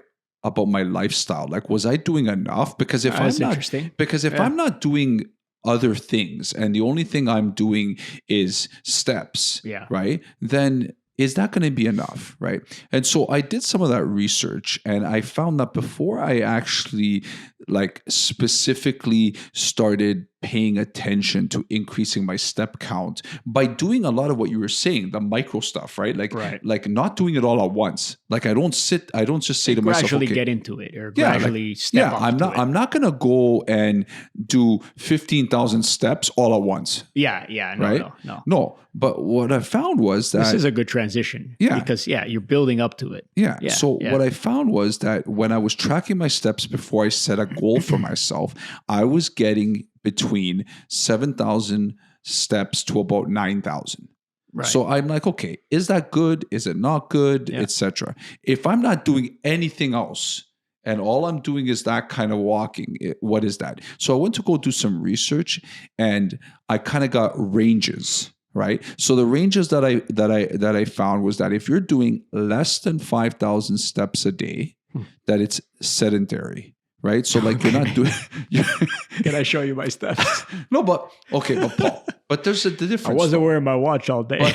lifestyle? Like, was I doing enough? Because if I'm not doing other things and the only thing I'm doing is steps, right? Then is that going to be enough, right? And so I did some of that research and I found that before I actually like specifically started paying attention to increasing my step count by doing a lot of what you were saying, the micro stuff, right? Like not doing it all at once. Like I don't just say to myself, gradually okay, get into it or yeah, gradually step up to it. I'm not going to go and do 15,000 steps all at once. Yeah. No. But what I found was that this is a good transition. Yeah. Because you're building up to it. Yeah. So what I found was that when I was tracking my steps before I set a goal for myself, I was getting between 7,000 steps to about 9,000. Right. So I'm like, okay, is that good? Is it not good? Etc. If I'm not doing anything else and all I'm doing is that kind of walking, what is that? So I went to go do some research and I kind of got ranges. Right. So the ranges that I found was that if you're doing less than 5,000 steps a day, that it's sedentary. Right. So like you're not doing. Can I show you my steps? No, but Paul, but there's the difference. I wasn't wearing my watch all day.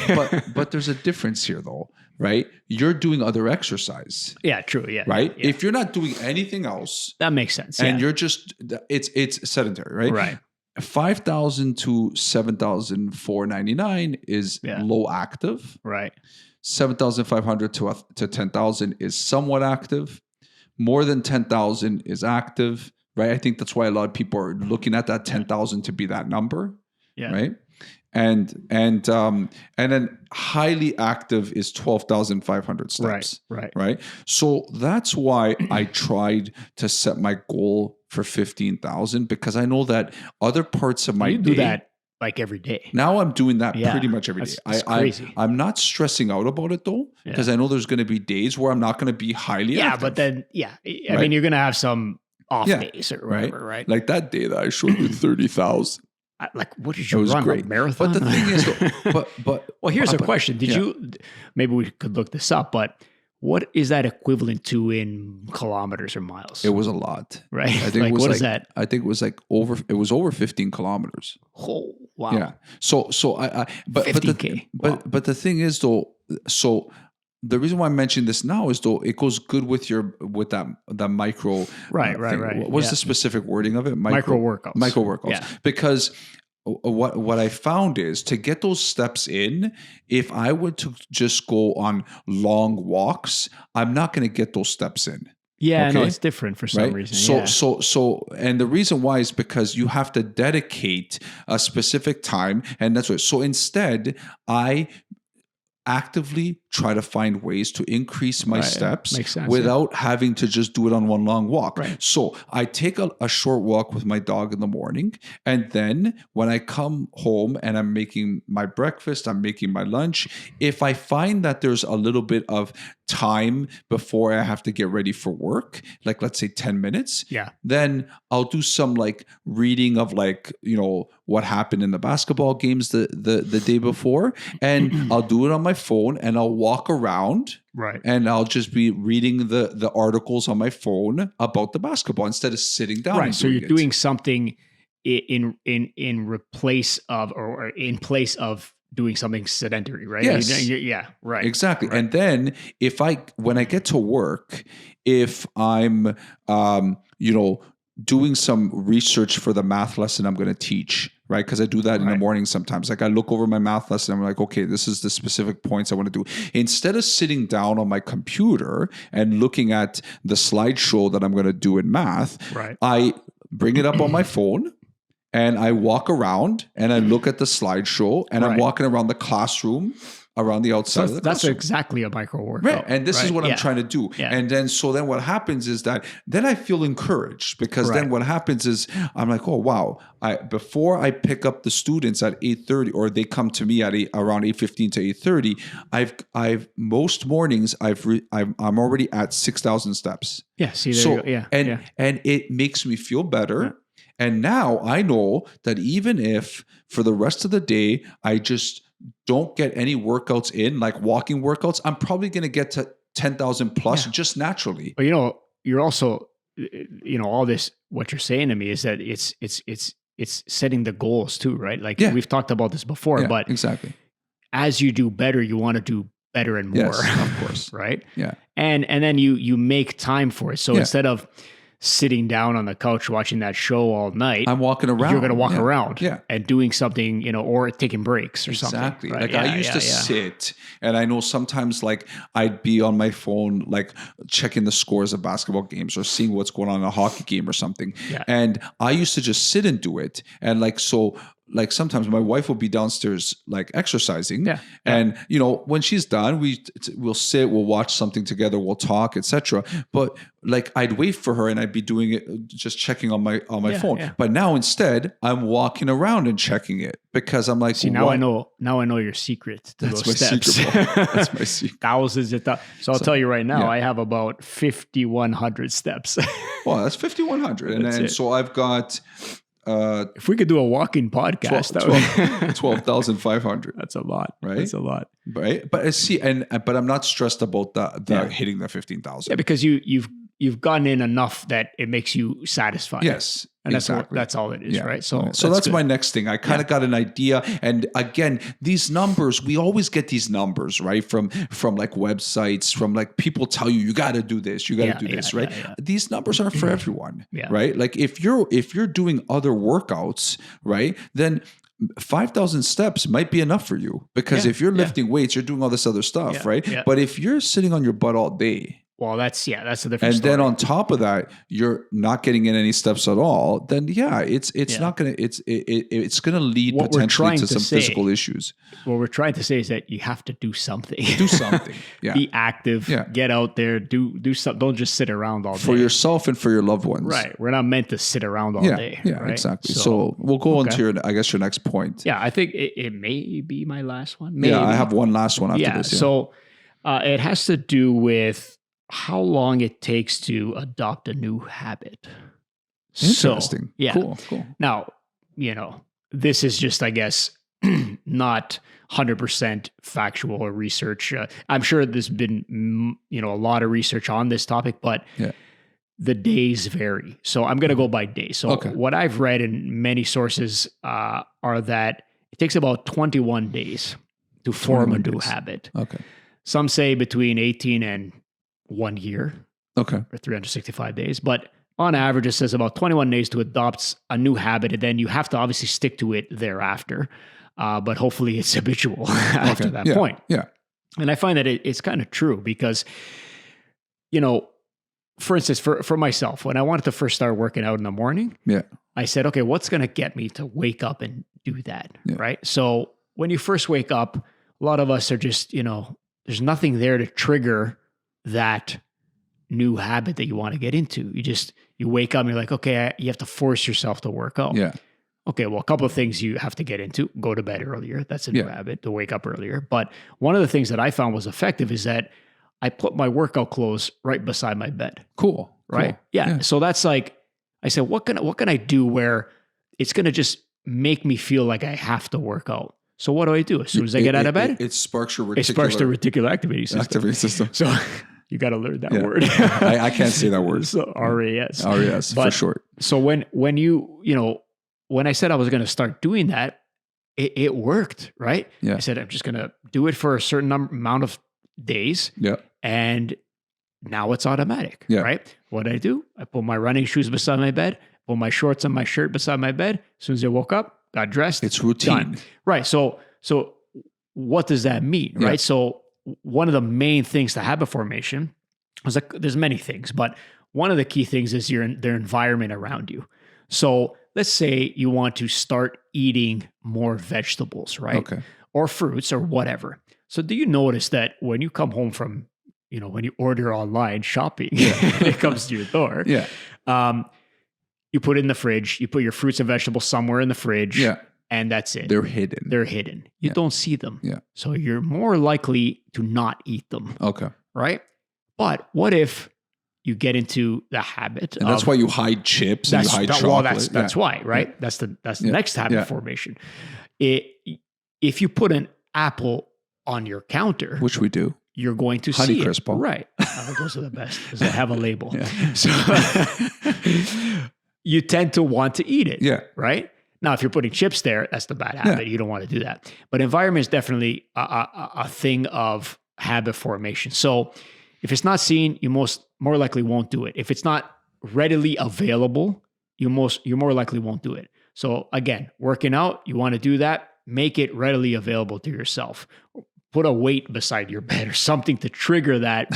but there's a difference here though, right? You're doing other exercise. Yeah, true. Yeah. Right. Yeah. If you're not doing anything else, that makes sense. And you're just it's sedentary, right? Right. 5,000 to 7,499 is low active. Right. 7,500 to 10,000 is somewhat active. More than 10,000 is active, right? I think that's why a lot of people are looking at that 10,000 to be that number, right? And then highly active is 12,500 steps, right? So that's why I tried to set my goal for 15,000 because I know that other parts of my day. Do that like every day. Now I'm doing that pretty much every day. That's crazy. I'm not stressing out about it though, because I know there's going to be days where I'm not going to be highly active. But then, I mean, you're going to have some off days or whatever, right? Like that day that I showed you 30,000. Like, what did you run? Great. A marathon? But the thing is, well, here's a question. Did you, maybe we could look this up, but what is that equivalent to in kilometers or miles? It was a lot. Right. I think like, what is that? I think it was over 15 kilometers. Oh, wow. Yeah. So but 50K. But the thing is though, so the reason why I mentioned this now is though it goes good with that micro. Right. What's the specific wording of it? Micro workouts. Micro workouts. Yeah. Because what I found is to get those steps in, if I were to just go on long walks, I'm not going to get those steps in. Yeah, no, it's different for some reason. So, and the reason why is because you have to dedicate a specific time, and that's what. So instead, I actively try to find ways to increase my steps without having to just do it on one long walk. Right. So I take a short walk with my dog in the morning. And then when I come home and I'm making my breakfast, I'm making my lunch, if I find that there's a little bit of time before I have to get ready for work, like let's say 10 minutes, then I'll do some like reading of like, what happened in the basketball games the day before. And I'll do it on my phone and I'll walk around. Right. And I'll just be reading the articles on my phone about the basketball instead of sitting down. Right. So you're doing something in replace of or in place of doing something sedentary, right? Yes. Yeah. Right. Exactly. Right. And then when I get to work, if I'm doing some research for the math lesson I'm going to teach, right? Because I do that in the morning sometimes. Like I look over my math lesson and I'm like, okay, this is the specific points I want to do. Instead of sitting down on my computer and looking at the slideshow that I'm going to do in math, I bring it up on my phone and I walk around and I look at the slideshow and I'm walking around the classroom around the outside of the classroom. That's exactly a micro workout. Right. And this is what I'm trying to do. Yeah. And then what happens is that then I feel encouraged because then what happens is I'm like, oh, wow. Before I pick up the students at 8:30 or they come to me at around 8:15 to 8:30, I've most mornings I'm already at 6,000 steps. Yeah. See, there you go. Yeah. And it makes me feel better. Yeah. And now I know that even if for the rest of the day, I just don't get any workouts in, like walking workouts, I'm probably going to get to 10,000 plus just naturally. But you're also, all this, what you're saying to me is that it's setting the goals too, right? Like we've talked about this before, but exactly. As you do better, you want to do better and more, of course. Right. Yeah. And then you make time for it. So instead of sitting down on the couch watching that show all night. I'm walking around. You're going to walk around Yeah. and doing something, you know, or taking breaks or something. Exactly. Right? Like Yeah, I used to sit, and I know sometimes like I'd be on my phone, like checking the scores of basketball games or seeing what's going on in a hockey game or something. Yeah. And I used to just sit and do it. And like, so like sometimes my wife will be downstairs like exercising, and you know, when she's done, we'll sit, we'll watch something together, we'll talk, etc. But like I'd wait for her and I'd be doing it, just checking on my phone. Yeah. But now instead I'm walking around and checking it because I'm like, see, now I know your secret to That's those my steps. secret. That's my secret. Thousands of So I'll tell you right now, I have about 5,100 steps. Well, that's 5,100, and then so I've got if we could do a walking podcast, 12,500. That's a lot, right? That's a lot, right? But I see, but I'm not stressed about the hitting the 15,000. Yeah, because you've gotten in enough that it makes you satisfied. Yes. And exactly. that's all it is, right? So that's my next thing. I kind of got an idea. And again, these numbers, we always get these numbers, right? From like websites, from like people tell you got to do this, you got to do this, right? These numbers aren't for everyone, right? Like if you're doing other workouts, right, then 5,000 steps might be enough for you, because if you're lifting weights, you're doing all this other stuff, right? Yeah. But if you're sitting on your butt all day, well, that's a different and story. then on top of that, you're not getting in any steps at all. Then it's not gonna it's gonna lead potentially to some physical issues. What we're trying to say is that you have to do something. Do something. Yeah. Be active. Yeah. Get out there. Do something. Don't just sit around all day. For yourself and for your loved ones. Right. We're not meant to sit around all day. Yeah. Right? Exactly. So we'll go on to your next point. Yeah, I think it may be my last one. Maybe. Yeah, I have one last one after this. Yeah. So it has to do with how long it takes to adopt a new habit. Interesting. So, Cool. Now, this is just, I guess, not 100% factual or research. I'm sure there's been, a lot of research on this topic, but the days vary. So I'm going to go by days. So what I've read in many sources are that it takes about 21 days to form a new habit. Okay. Some say between 18 and 1 year. Okay. Or 365 days. But on average, it says about 21 days to adopt a new habit. And then you have to obviously stick to it thereafter. But hopefully it's habitual after that point. Yeah. And I find that it's kind of true because, for instance, for myself, when I wanted to first start working out in the morning, I said, okay, what's going to get me to wake up and do that? Right. So when you first wake up, a lot of us are just, there's nothing there to trigger that new habit that you want to get into. You wake up and you're like, okay, you have to force yourself to work out. Yeah. Okay, well, a couple of things you have to get into. Go to bed earlier. That's a new habit, to wake up earlier. But one of the things that I found was effective is that I put my workout clothes right beside my bed. Cool. Right? Cool. Yeah. So that's like, I said, what can I do where it's going to just make me feel like I have to work out? So what do? As soon as I get out of bed, it sparks your reticular. It sparks the reticular activity system. So you got to learn that word. I can't say that word. So RAS. RAS for short. So when you when I said I was going to start doing that, it worked, right? Yeah. I said, I'm just going to do it for a certain amount of days. Yeah. And now it's automatic, right? What I do, I put my running shoes beside my bed, put my shorts and my shirt beside my bed. As soon as I woke up, got dressed. It's routine. Done. Right. So what does that mean, right? So one of the main things to habit formation was like, there's many things, but one of the key things is their environment around you. So let's say you want to start eating more vegetables, right? Okay. Or fruits or whatever. So do you notice that when you come home from, when you order online shopping, it comes to your door. Yeah. You put it in the fridge, you put your fruits and vegetables somewhere in the fridge. Yeah. And that's it. They're hidden. You don't see them. Yeah. So you're more likely to not eat them. Okay. Right? But what if you get into the habit and that's why you hide chips and you hide chocolate. Well, that's why, right? Yeah. That's the next habit formation. If you put an apple on your counter, which we do, you're going to Honey see Crisp, right? Those are the best because they have a label. So you tend to want to eat it. Yeah. Right? Now, if you're putting chips there, that's the bad habit. You don't want to do that. But environment is definitely a thing of habit formation. So if it's not seen, you more likely won't do it. If it's not readily available, you more likely won't do it. So again, working out, you want to do that, make it readily available to yourself. Put a weight beside your bed or something to trigger that,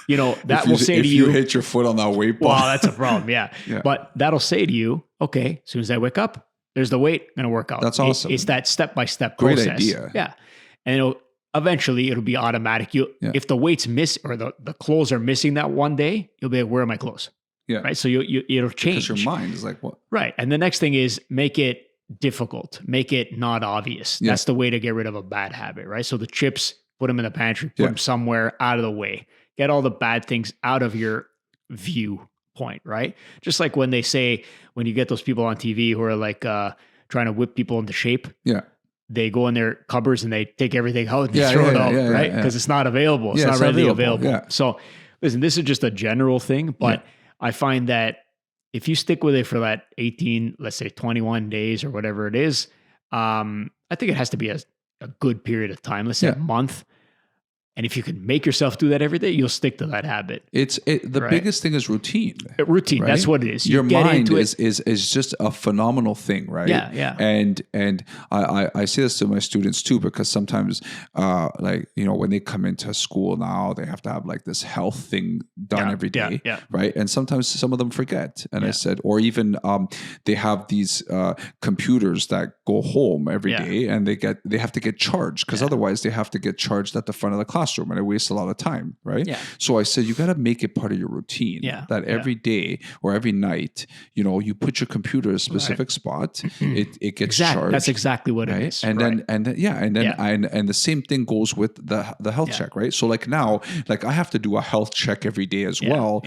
that will say to you. If you hit your foot on that weight bar. Well, that's a problem. Yeah. But that'll say to you, okay, as soon as I wake up, there's the weight, I'm going to work out. That's awesome. It's that step-by-step Great process. idea. Yeah. And eventually it'll be automatic. If the weight's miss or the clothes are missing that one day, you'll be like, where are my clothes? Yeah. Right. So it'll change. Because your mind is like, what? Right. And the next thing is make it difficult, make it not obvious. That's the way to get rid of a bad habit, right? So the chips, put them in the pantry, put them somewhere out of the way, get all the bad things out of your viewpoint, right? Just like when they say, when you get those people on TV who are like trying to whip people into shape. Yeah. They go in their cupboards and they take everything out and they throw it out, right? Because it's not available. It's not readily available. Yeah. So listen, this is just a general thing, but I find that if you stick with it for that 18, let's say 21 days or whatever it is, I think it has to be a good period of time. Let's say a month. And if you can make yourself do that every day, you'll stick to that habit. The biggest thing is routine. Routine, right? That's what it is. Your mind is just a phenomenal thing, right? Yeah. And I say this to my students too, because sometimes when they come into school now, they have to have like this health thing done every day, right? And sometimes some of them forget. And I said, or even they have these computers that go home every day, and they have to get charged, because otherwise they have to get charged at the front of the classroom, and it wastes a lot of time, right? Yeah. So I said, you got to make it part of your routine. That every day or every night, you put your computer in a specific spot. It gets charged. That's exactly what it is. And then the same thing goes with the health check, right? So like now, like I have to do a health check every day as well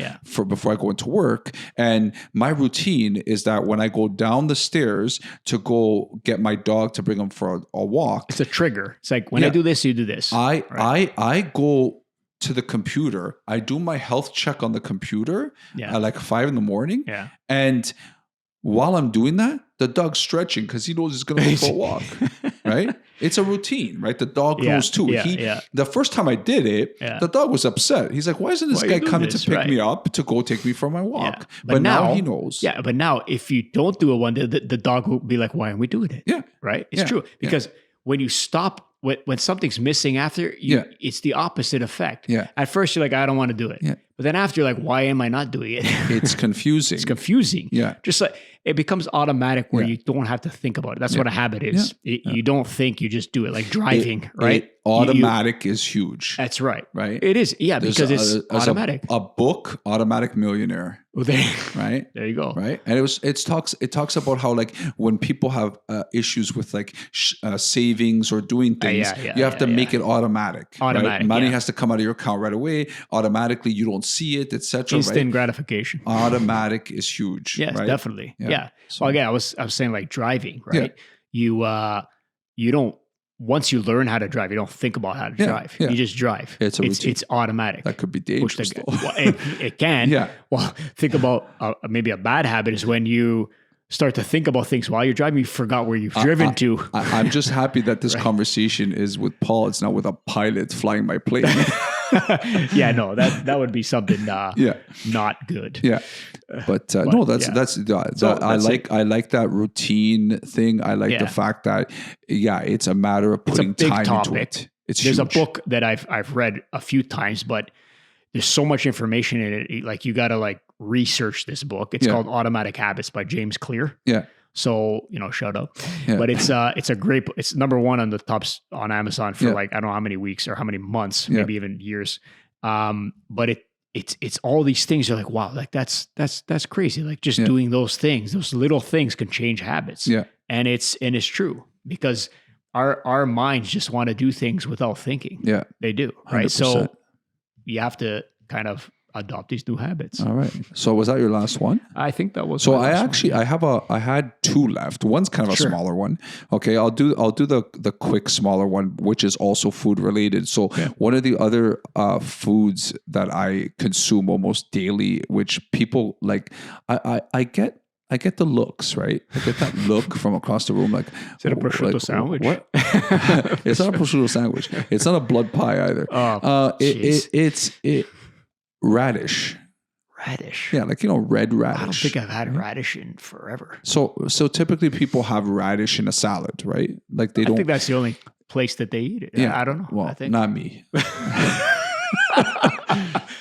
before I go into work. And my routine is that when I go down the stairs to go get my dog to bring him for a walk, it's a trigger. It's like when I do this, you do this. I go to the computer. I do my health check on the computer at like 5 a.m. Yeah. And while I'm doing that, the dog's stretching because he knows he's going to go for a walk, right? It's a routine, right? The dog knows too. The first time I did it, the dog was upset. He's like, why isn't this guy coming to pick me up to go take me for my walk? Yeah. But now he knows. Yeah, but now if you don't do it one day, the dog will be like, why aren't we doing it? Yeah. Right? It's true. Because when you stop, when something's missing after, it's the opposite effect. Yeah. At first, you're like, I don't want to do it. Yeah. But then after, you're like, why am I not doing it? It's confusing. It's confusing. Yeah. Just like it becomes automatic where you don't have to think about it. That's what a habit is. You don't think, you just do it, like driving, right? Automatic is huge. That's right. Right? It is. Yeah, because it's automatic. A book, Automatic Millionaire. Right? There you go. Right? And it talks about how like when people have issues with like savings or doing things, you have to make it automatic. Right? Money has to come out of your account right away. Automatically, you don't see it, etc. Instant gratification. Automatic is huge. Yes, right? definitely. Yeah. So again, I was saying like driving, right? Yeah. You don't. Once you learn how to drive, you don't think about how to drive. You just drive. It's automatic. That could be dangerous. It can. Yeah. Well, think about maybe a bad habit is when you start to think about things while you're driving, you forgot where you've driven to. I'm just happy that this conversation is with Paul. It's not with a pilot flying my plane. Yeah, no, that would be something not good. Yeah. But I like that routine thing. I like the fact that it's a matter of putting time into it. There's huge. A book that I've read a few times, but there's so much information in it. Like you got to like research this book. It's called Automatic Habits by James Clear. Yeah. So, shut up. Yeah. But it's a great, it's number one on the tops on Amazon for like, I don't know how many weeks or how many months, maybe even years. But it's all these things. You're like, wow, like that's crazy. Like just doing those things, those little things can change habits. Yeah. And it's true because our minds just want to do things without thinking. Yeah. They do. Right. 100%. So you have to kind of adopt these new habits. All right. So was that your last one? I think that was. So I had two left. One's kind of a smaller one. Okay, I'll do the quick smaller one, which is also food related. So one of the other foods that I consume almost daily, which people like, I get the looks, right? I get that look from across the room. Like, is it a prosciutto sandwich? What? It's not a prosciutto sandwich. It's not a blood pie either. It's radish. Radish. Yeah, like red radish. I don't think I've had radish in forever. So typically people have radish in a salad, right? Like they don't. I think that's the only place that they eat it. Yeah, I don't know. Well, I think. not me.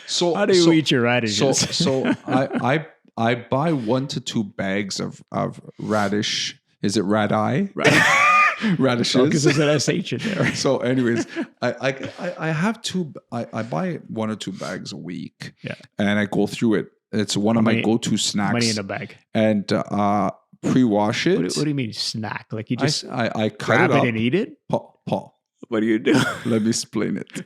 So how do you eat your radishes? So I buy 1 to 2 bags of radish. Is it radii? Radishes. Because there's an SH in there. So, anyways, I have I buy 1 or 2 bags a week. Yeah. And I go through it. It's one of my go-to snacks. Money in a bag. And pre-wash it. What do you mean snack? Like you just I cut grab it up. and eat it? Paul. What do you do? Let me explain it.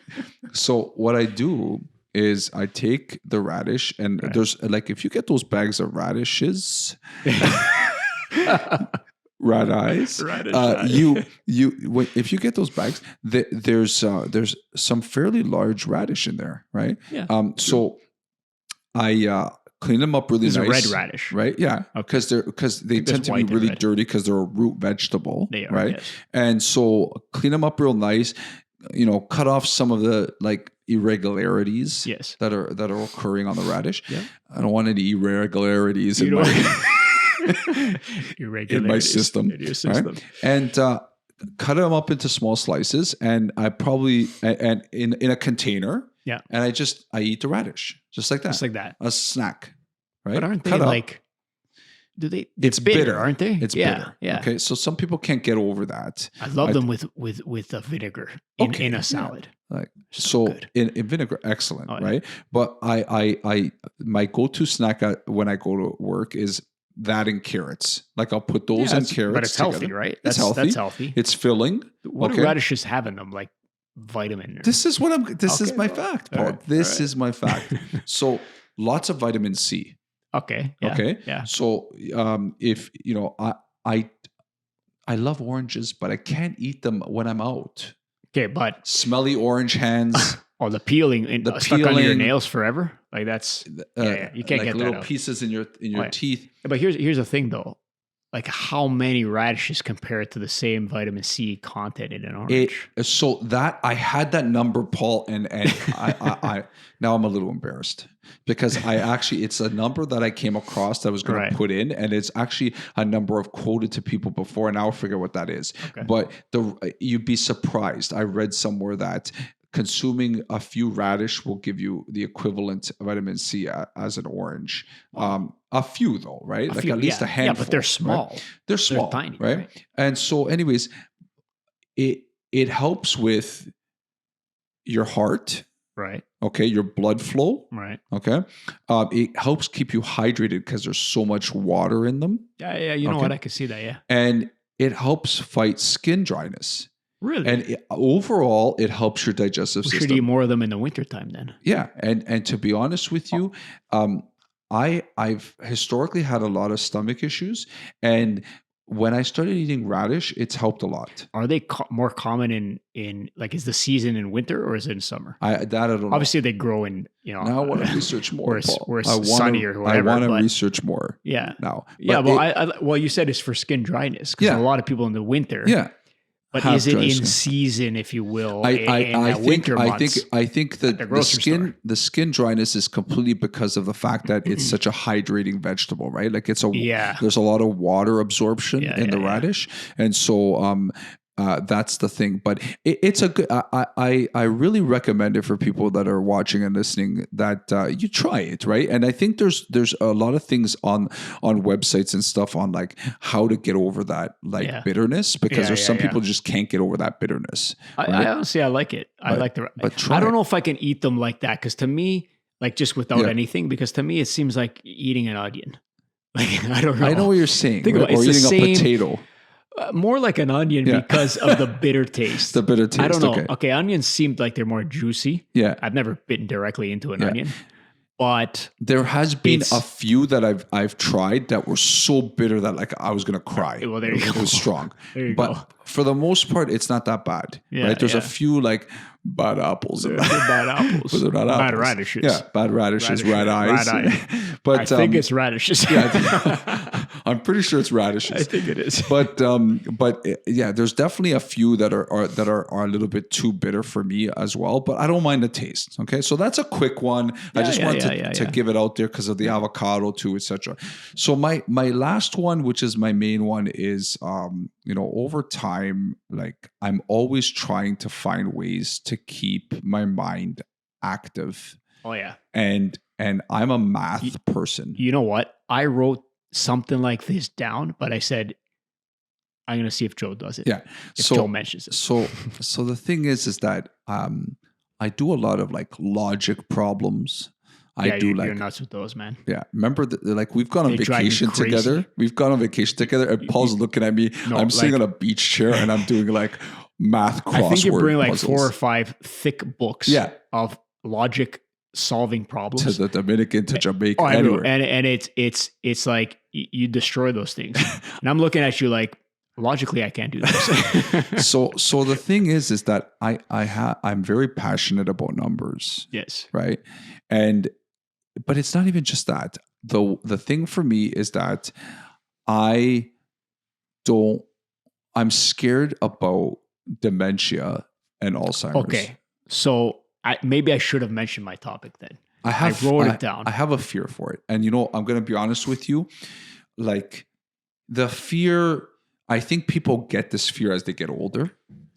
So what I do is I take the radish and there's like, if you get those bags of radishes, radis, if you get those bags, there's some fairly large radish in there, right? Yeah. So I clean them up really nice. A red radish, right? Yeah, because they tend to be really dirty because they're a root vegetable, right? Yes. And so clean them up real nice. Cut off some of the like irregularities that are occurring on the radish. Yeah. I don't want any irregularities in my system. In your system. Right? And cut them up into small slices, and I probably and in a container. Yeah. And I eat the radish just like that. Just like that. A snack. Right? But aren't they like do they it's bitter, aren't they? It's bitter. Yeah. Okay. So some people can't get over that. I love them with a vinegar in a salad. Yeah. Like so in vinegar, excellent, right? But I my go-to snack when I go to work is that and carrots. Like I'll put those in carrots. But it's healthy, together. Right? That's healthy. That's healthy. It's filling. What do radishes have in them? Like vitamin. This is my fact, Paul. Right. This is my fact. So lots of vitamin C. Okay. Yeah. Okay. Yeah. So if I love oranges, but I can't eat them when I'm out. Okay, but smelly orange hands. Oh, the peeling stuck under your nails forever. Like that's you can't like get little that pieces in your teeth. But here's the thing though. Like how many radishes compare to the same vitamin C content in an orange? So that I had that number, Paul, and I now I'm a little embarrassed because it's a number that I came across that I was going to put in, and it's actually a number I've quoted to people before, and I'll figure what that is. Okay. But you'd be surprised. I read somewhere that consuming a few radish will give you the equivalent of vitamin C as an orange. Wow. A few though, right? Like at least a handful. Yeah, but they're small. Right? They're small, tiny, right? And so anyways, it helps with your heart. Right. Okay. Your blood flow. Right. Okay. It helps keep you hydrated because there's so much water in them. Yeah. You know what? I can see that. Yeah. And it helps fight skin dryness. Really? And overall, it helps your digestive system. We should eat more of them in the wintertime then. Yeah. And to be honest with you, I've historically had a lot of stomach issues. And when I started eating radish, it's helped a lot. Are they more common in like, is the season in winter or is it in summer? I don't know. Obviously, they grow in, Now I want to research more. Where it's sunny or whatever. I want to research more. Yeah. Now. But well, you said it's for skin dryness because a lot of people in the winter. Yeah. But is it in season, if you will, in winter months? I think that the skin dryness is completely because of the fact that it's such a hydrating vegetable, right? Like there's a lot of water absorption in the radish, and so that's the thing. But it's a good. I really recommend it for people that are watching and listening that you try it, right? And I think there's a lot of things on websites and stuff on like how to get over that bitterness because there's some people just can't get over that bitterness. I honestly like it. I like the. But I don't know if I can eat them like that because to me, like just without anything, because to me it seems like eating an onion. Like I don't know. I know what you're saying. Or eating a potato. More like an onion because of the bitter taste. The bitter taste. I don't know. Okay, onions seemed like they're more juicy. Yeah. I've never bitten directly into an onion. But there has been a few that I've tried that were so bitter that like I was gonna cry. Well, there you go. It was strong. There you go. for the most part, it's not that bad, right? There's a few like bad apples. They're bad apples. But they're not Bad apples. radishes. Yeah, bad radishes, red eyes. Red eye. But I think it's radishes. yeah, I'm pretty sure it's radishes. I think it is. But yeah, there's definitely a few that are a little bit too bitter for me as well. But I don't mind the taste. Okay, so that's a quick one. I just wanted to give it out there because of the avocado too, etc. So my last one, which is my main one, is over time, like I'm always trying to find ways to keep my mind active. Oh yeah. And I'm a math person. You know what? I wrote something like this down, but I said, I'm going to see if Joe does it. Yeah. If Joe mentions it. So the thing is that I do a lot of like logic problems. You're nuts with those, man. Yeah. Remember, like we've gone on vacation together. We've gone on vacation together, and Paul's looking at me. I'm sitting on a beach chair, and I'm doing like math crossword. I think you bring like puzzles. 4 or 5 thick books. Of logic solving problems to the Dominican, to Jamaica, anywhere. And it's like you destroy those things. And I'm looking at you like, logically, I can't do this. So the thing is that I'm very passionate about numbers. Yes. Right. But it's not even just that. The thing for me is that I'm scared about dementia and Alzheimer's. Okay. So maybe I should have mentioned my topic then. I wrote it down. I have a fear for it. And I'm going to be honest with you. Like the fear, I think people get this fear as they get older.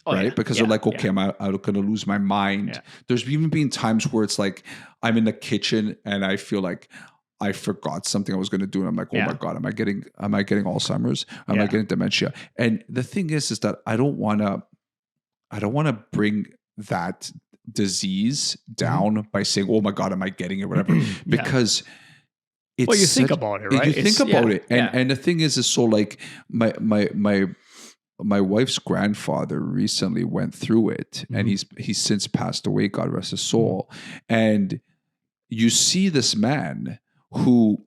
Right? Yeah. Because they're like, okay, I'm going to lose my mind. Yeah. There's even been times where it's like, I'm in the kitchen and I feel like I forgot something I was going to do. And I'm like, oh my God, am I getting Alzheimer's? Am I getting dementia? And the thing is that I don't want to bring that disease down by saying, oh my God, am I getting it? Whatever. Because it's you think about it, right? You think about it. And the thing is so like my wife's grandfather recently went through it, and he's since passed away, God rest his soul. And you see this man who,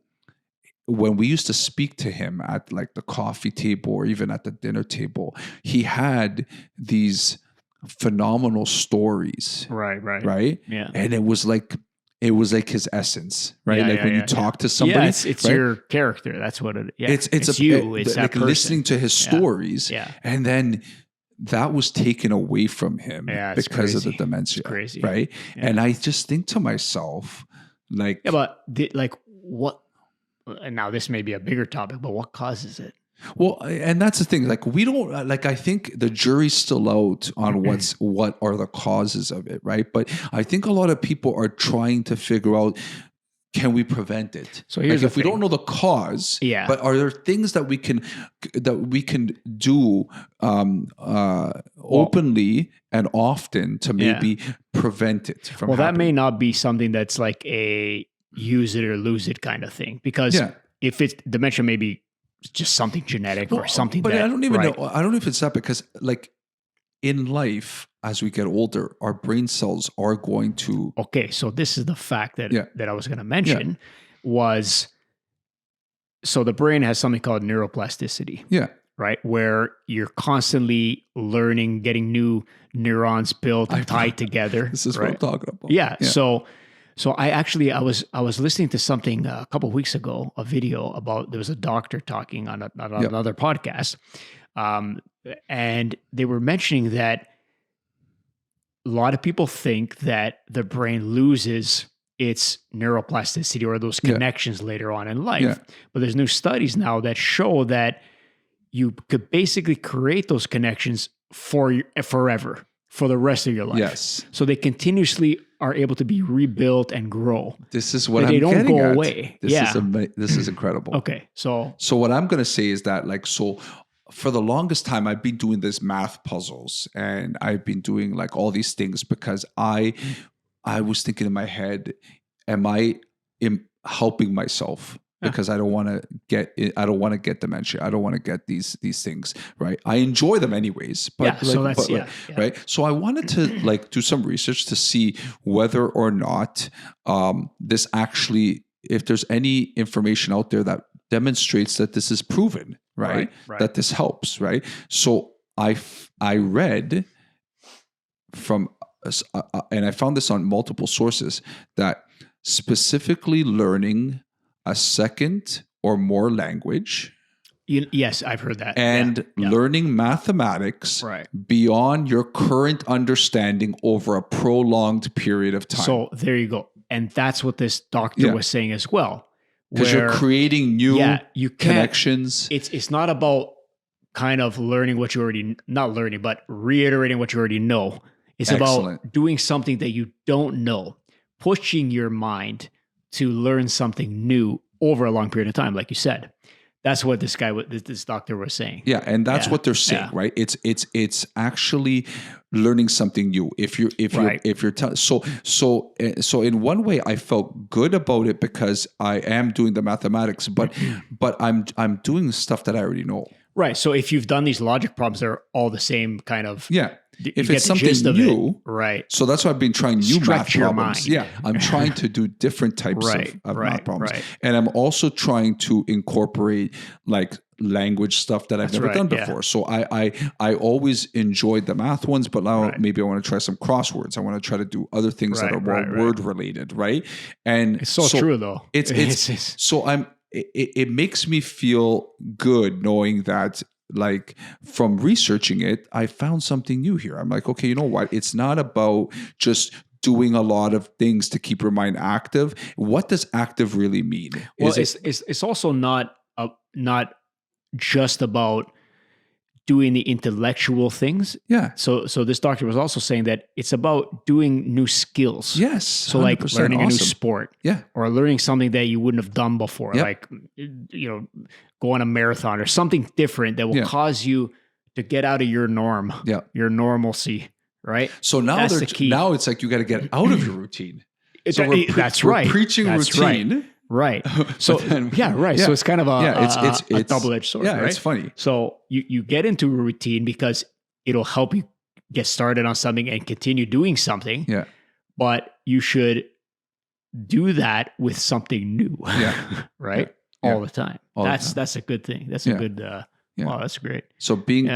when we used to speak to him at like the coffee table or even at the dinner table, he had these phenomenal stories. Right. Yeah. And it was like his essence, right? When you talk to somebody, it's right? your character. That's what it is. Yeah. It's you. It's that like person. Listening to his stories. Yeah. And then that was taken away from him because of the dementia. It's crazy. Right. Yeah. And I just think to myself, like, but what, and now this may be a bigger topic, but what causes it? Well, and that's the thing. Like, we don't like. I think the jury's still out on what are the causes of it, right? But I think a lot of people are trying to figure out, can we prevent it? So here's if we don't know the cause, but are there things that we can do openly and often to maybe prevent it from? Well, that may not be something that's like a use it or lose it kind of thing, because if it's dementia, maybe just something genetic or something. But I don't even know. I don't know if it's that, because like in life, as we get older, our brain cells are going to. Okay, so this is the fact that I was going to mention was. So the brain has something called neuroplasticity. Yeah. Right, where you're constantly learning, getting new neurons built and tied together. This is what I'm talking about. Yeah. So I was listening to something a couple of weeks ago, a video about, there was a doctor talking on another podcast, and they were mentioning that a lot of people think that the brain loses its neuroplasticity or those connections later on in life. But there's new studies now that show that you could basically create those connections forever, for the rest of your life. Yes. So they continuously are able to be rebuilt and grow. This is what I'm getting at. They don't go away. This is incredible. Okay. So what I'm going to say is that, like, for the longest time, I've been doing this math puzzles, and I've been doing like all these things because I was thinking in my head, am I helping myself? Because I don't want to get dementia. I don't want to get these things, right? I enjoy them anyways, but right. So I wanted to like do some research to see whether or not this actually, if there's any information out there that demonstrates that this is proven, right? That this helps, right? So I read from, and I found this on multiple sources, that specifically learning a second or more language, Yes, I've heard that. and learning mathematics beyond your current understanding over a prolonged period of time. So there you go. And that's what this doctor was saying as well. Because you're creating new connections. It's not about kind of learning what you already, not learning, but reiterating what you already know. It's about doing something that you don't know, pushing your mind to learn something new over a long period of time, like you said. That's what this doctor was saying. Yeah, and that's what they're saying, right? It's actually learning something new. If you're so in one way, I felt good about it because I am doing the mathematics, but I'm doing stuff that I already know. Right. So if you've done these logic problems, they're all the same kind of. Yeah. If it's something new, right? So that's why I've been trying new math problems. Mind. Yeah, I'm trying to do different types of math problems, and I'm also trying to incorporate like language stuff that I've never done before. Yeah. So I always enjoyed the math ones, but now maybe I want to try some crosswords. I want to try to do other things that are more word related, right? And it's so true though. It makes me feel good knowing that, like, from researching it, I found something new here. I'm like, okay, you know what? It's not about just doing a lot of things to keep your mind active. What does active really mean? Well, it's also not just about doing the intellectual things. Yeah. So this doctor was also saying that it's about doing new skills. Yes. So like learning a new sport. Yeah. Or learning something that you wouldn't have done before. Yep. Like, go on a marathon or something different that will cause you to get out of your norm. Yeah. Your normalcy. Right. So now now it's like you got to get out of your routine. So we're preaching routine. Right. So So it's kind of a double-edged sword. Yeah, it's funny. So you get into a routine because it'll help you get started on something and continue doing something. Yeah. But you should do that with something new. Yeah. Right. Yeah. All the time. That's a good thing. That's a good. Wow, that's great. So being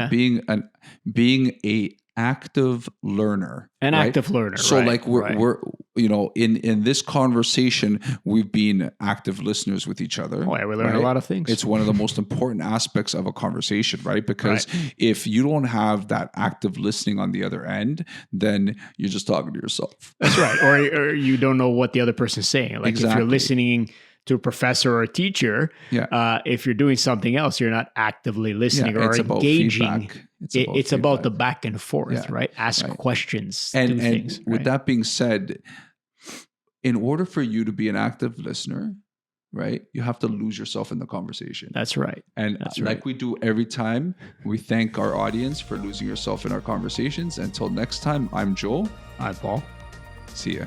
a active learner. Active learner. So like we're in this conversation, we've been active listeners with each other. Oh yeah, we learn a lot of things. It's one of the most important aspects of a conversation, right? Because if you don't have that active listening on the other end, then you're just talking to yourself. That's right. Or you don't know what the other person's saying. Like if you're listening to a professor or a teacher, if you're doing something else, you're not actively listening or engaging. It's about the back and forth, right? Ask questions, do things. And with that being said, in order for you to be an active listener, right, you have to lose yourself in the conversation. That's right. And like we do every time, we thank our audience for losing yourself in our conversations. Until next time, I'm Joel. I'm Paul. See ya.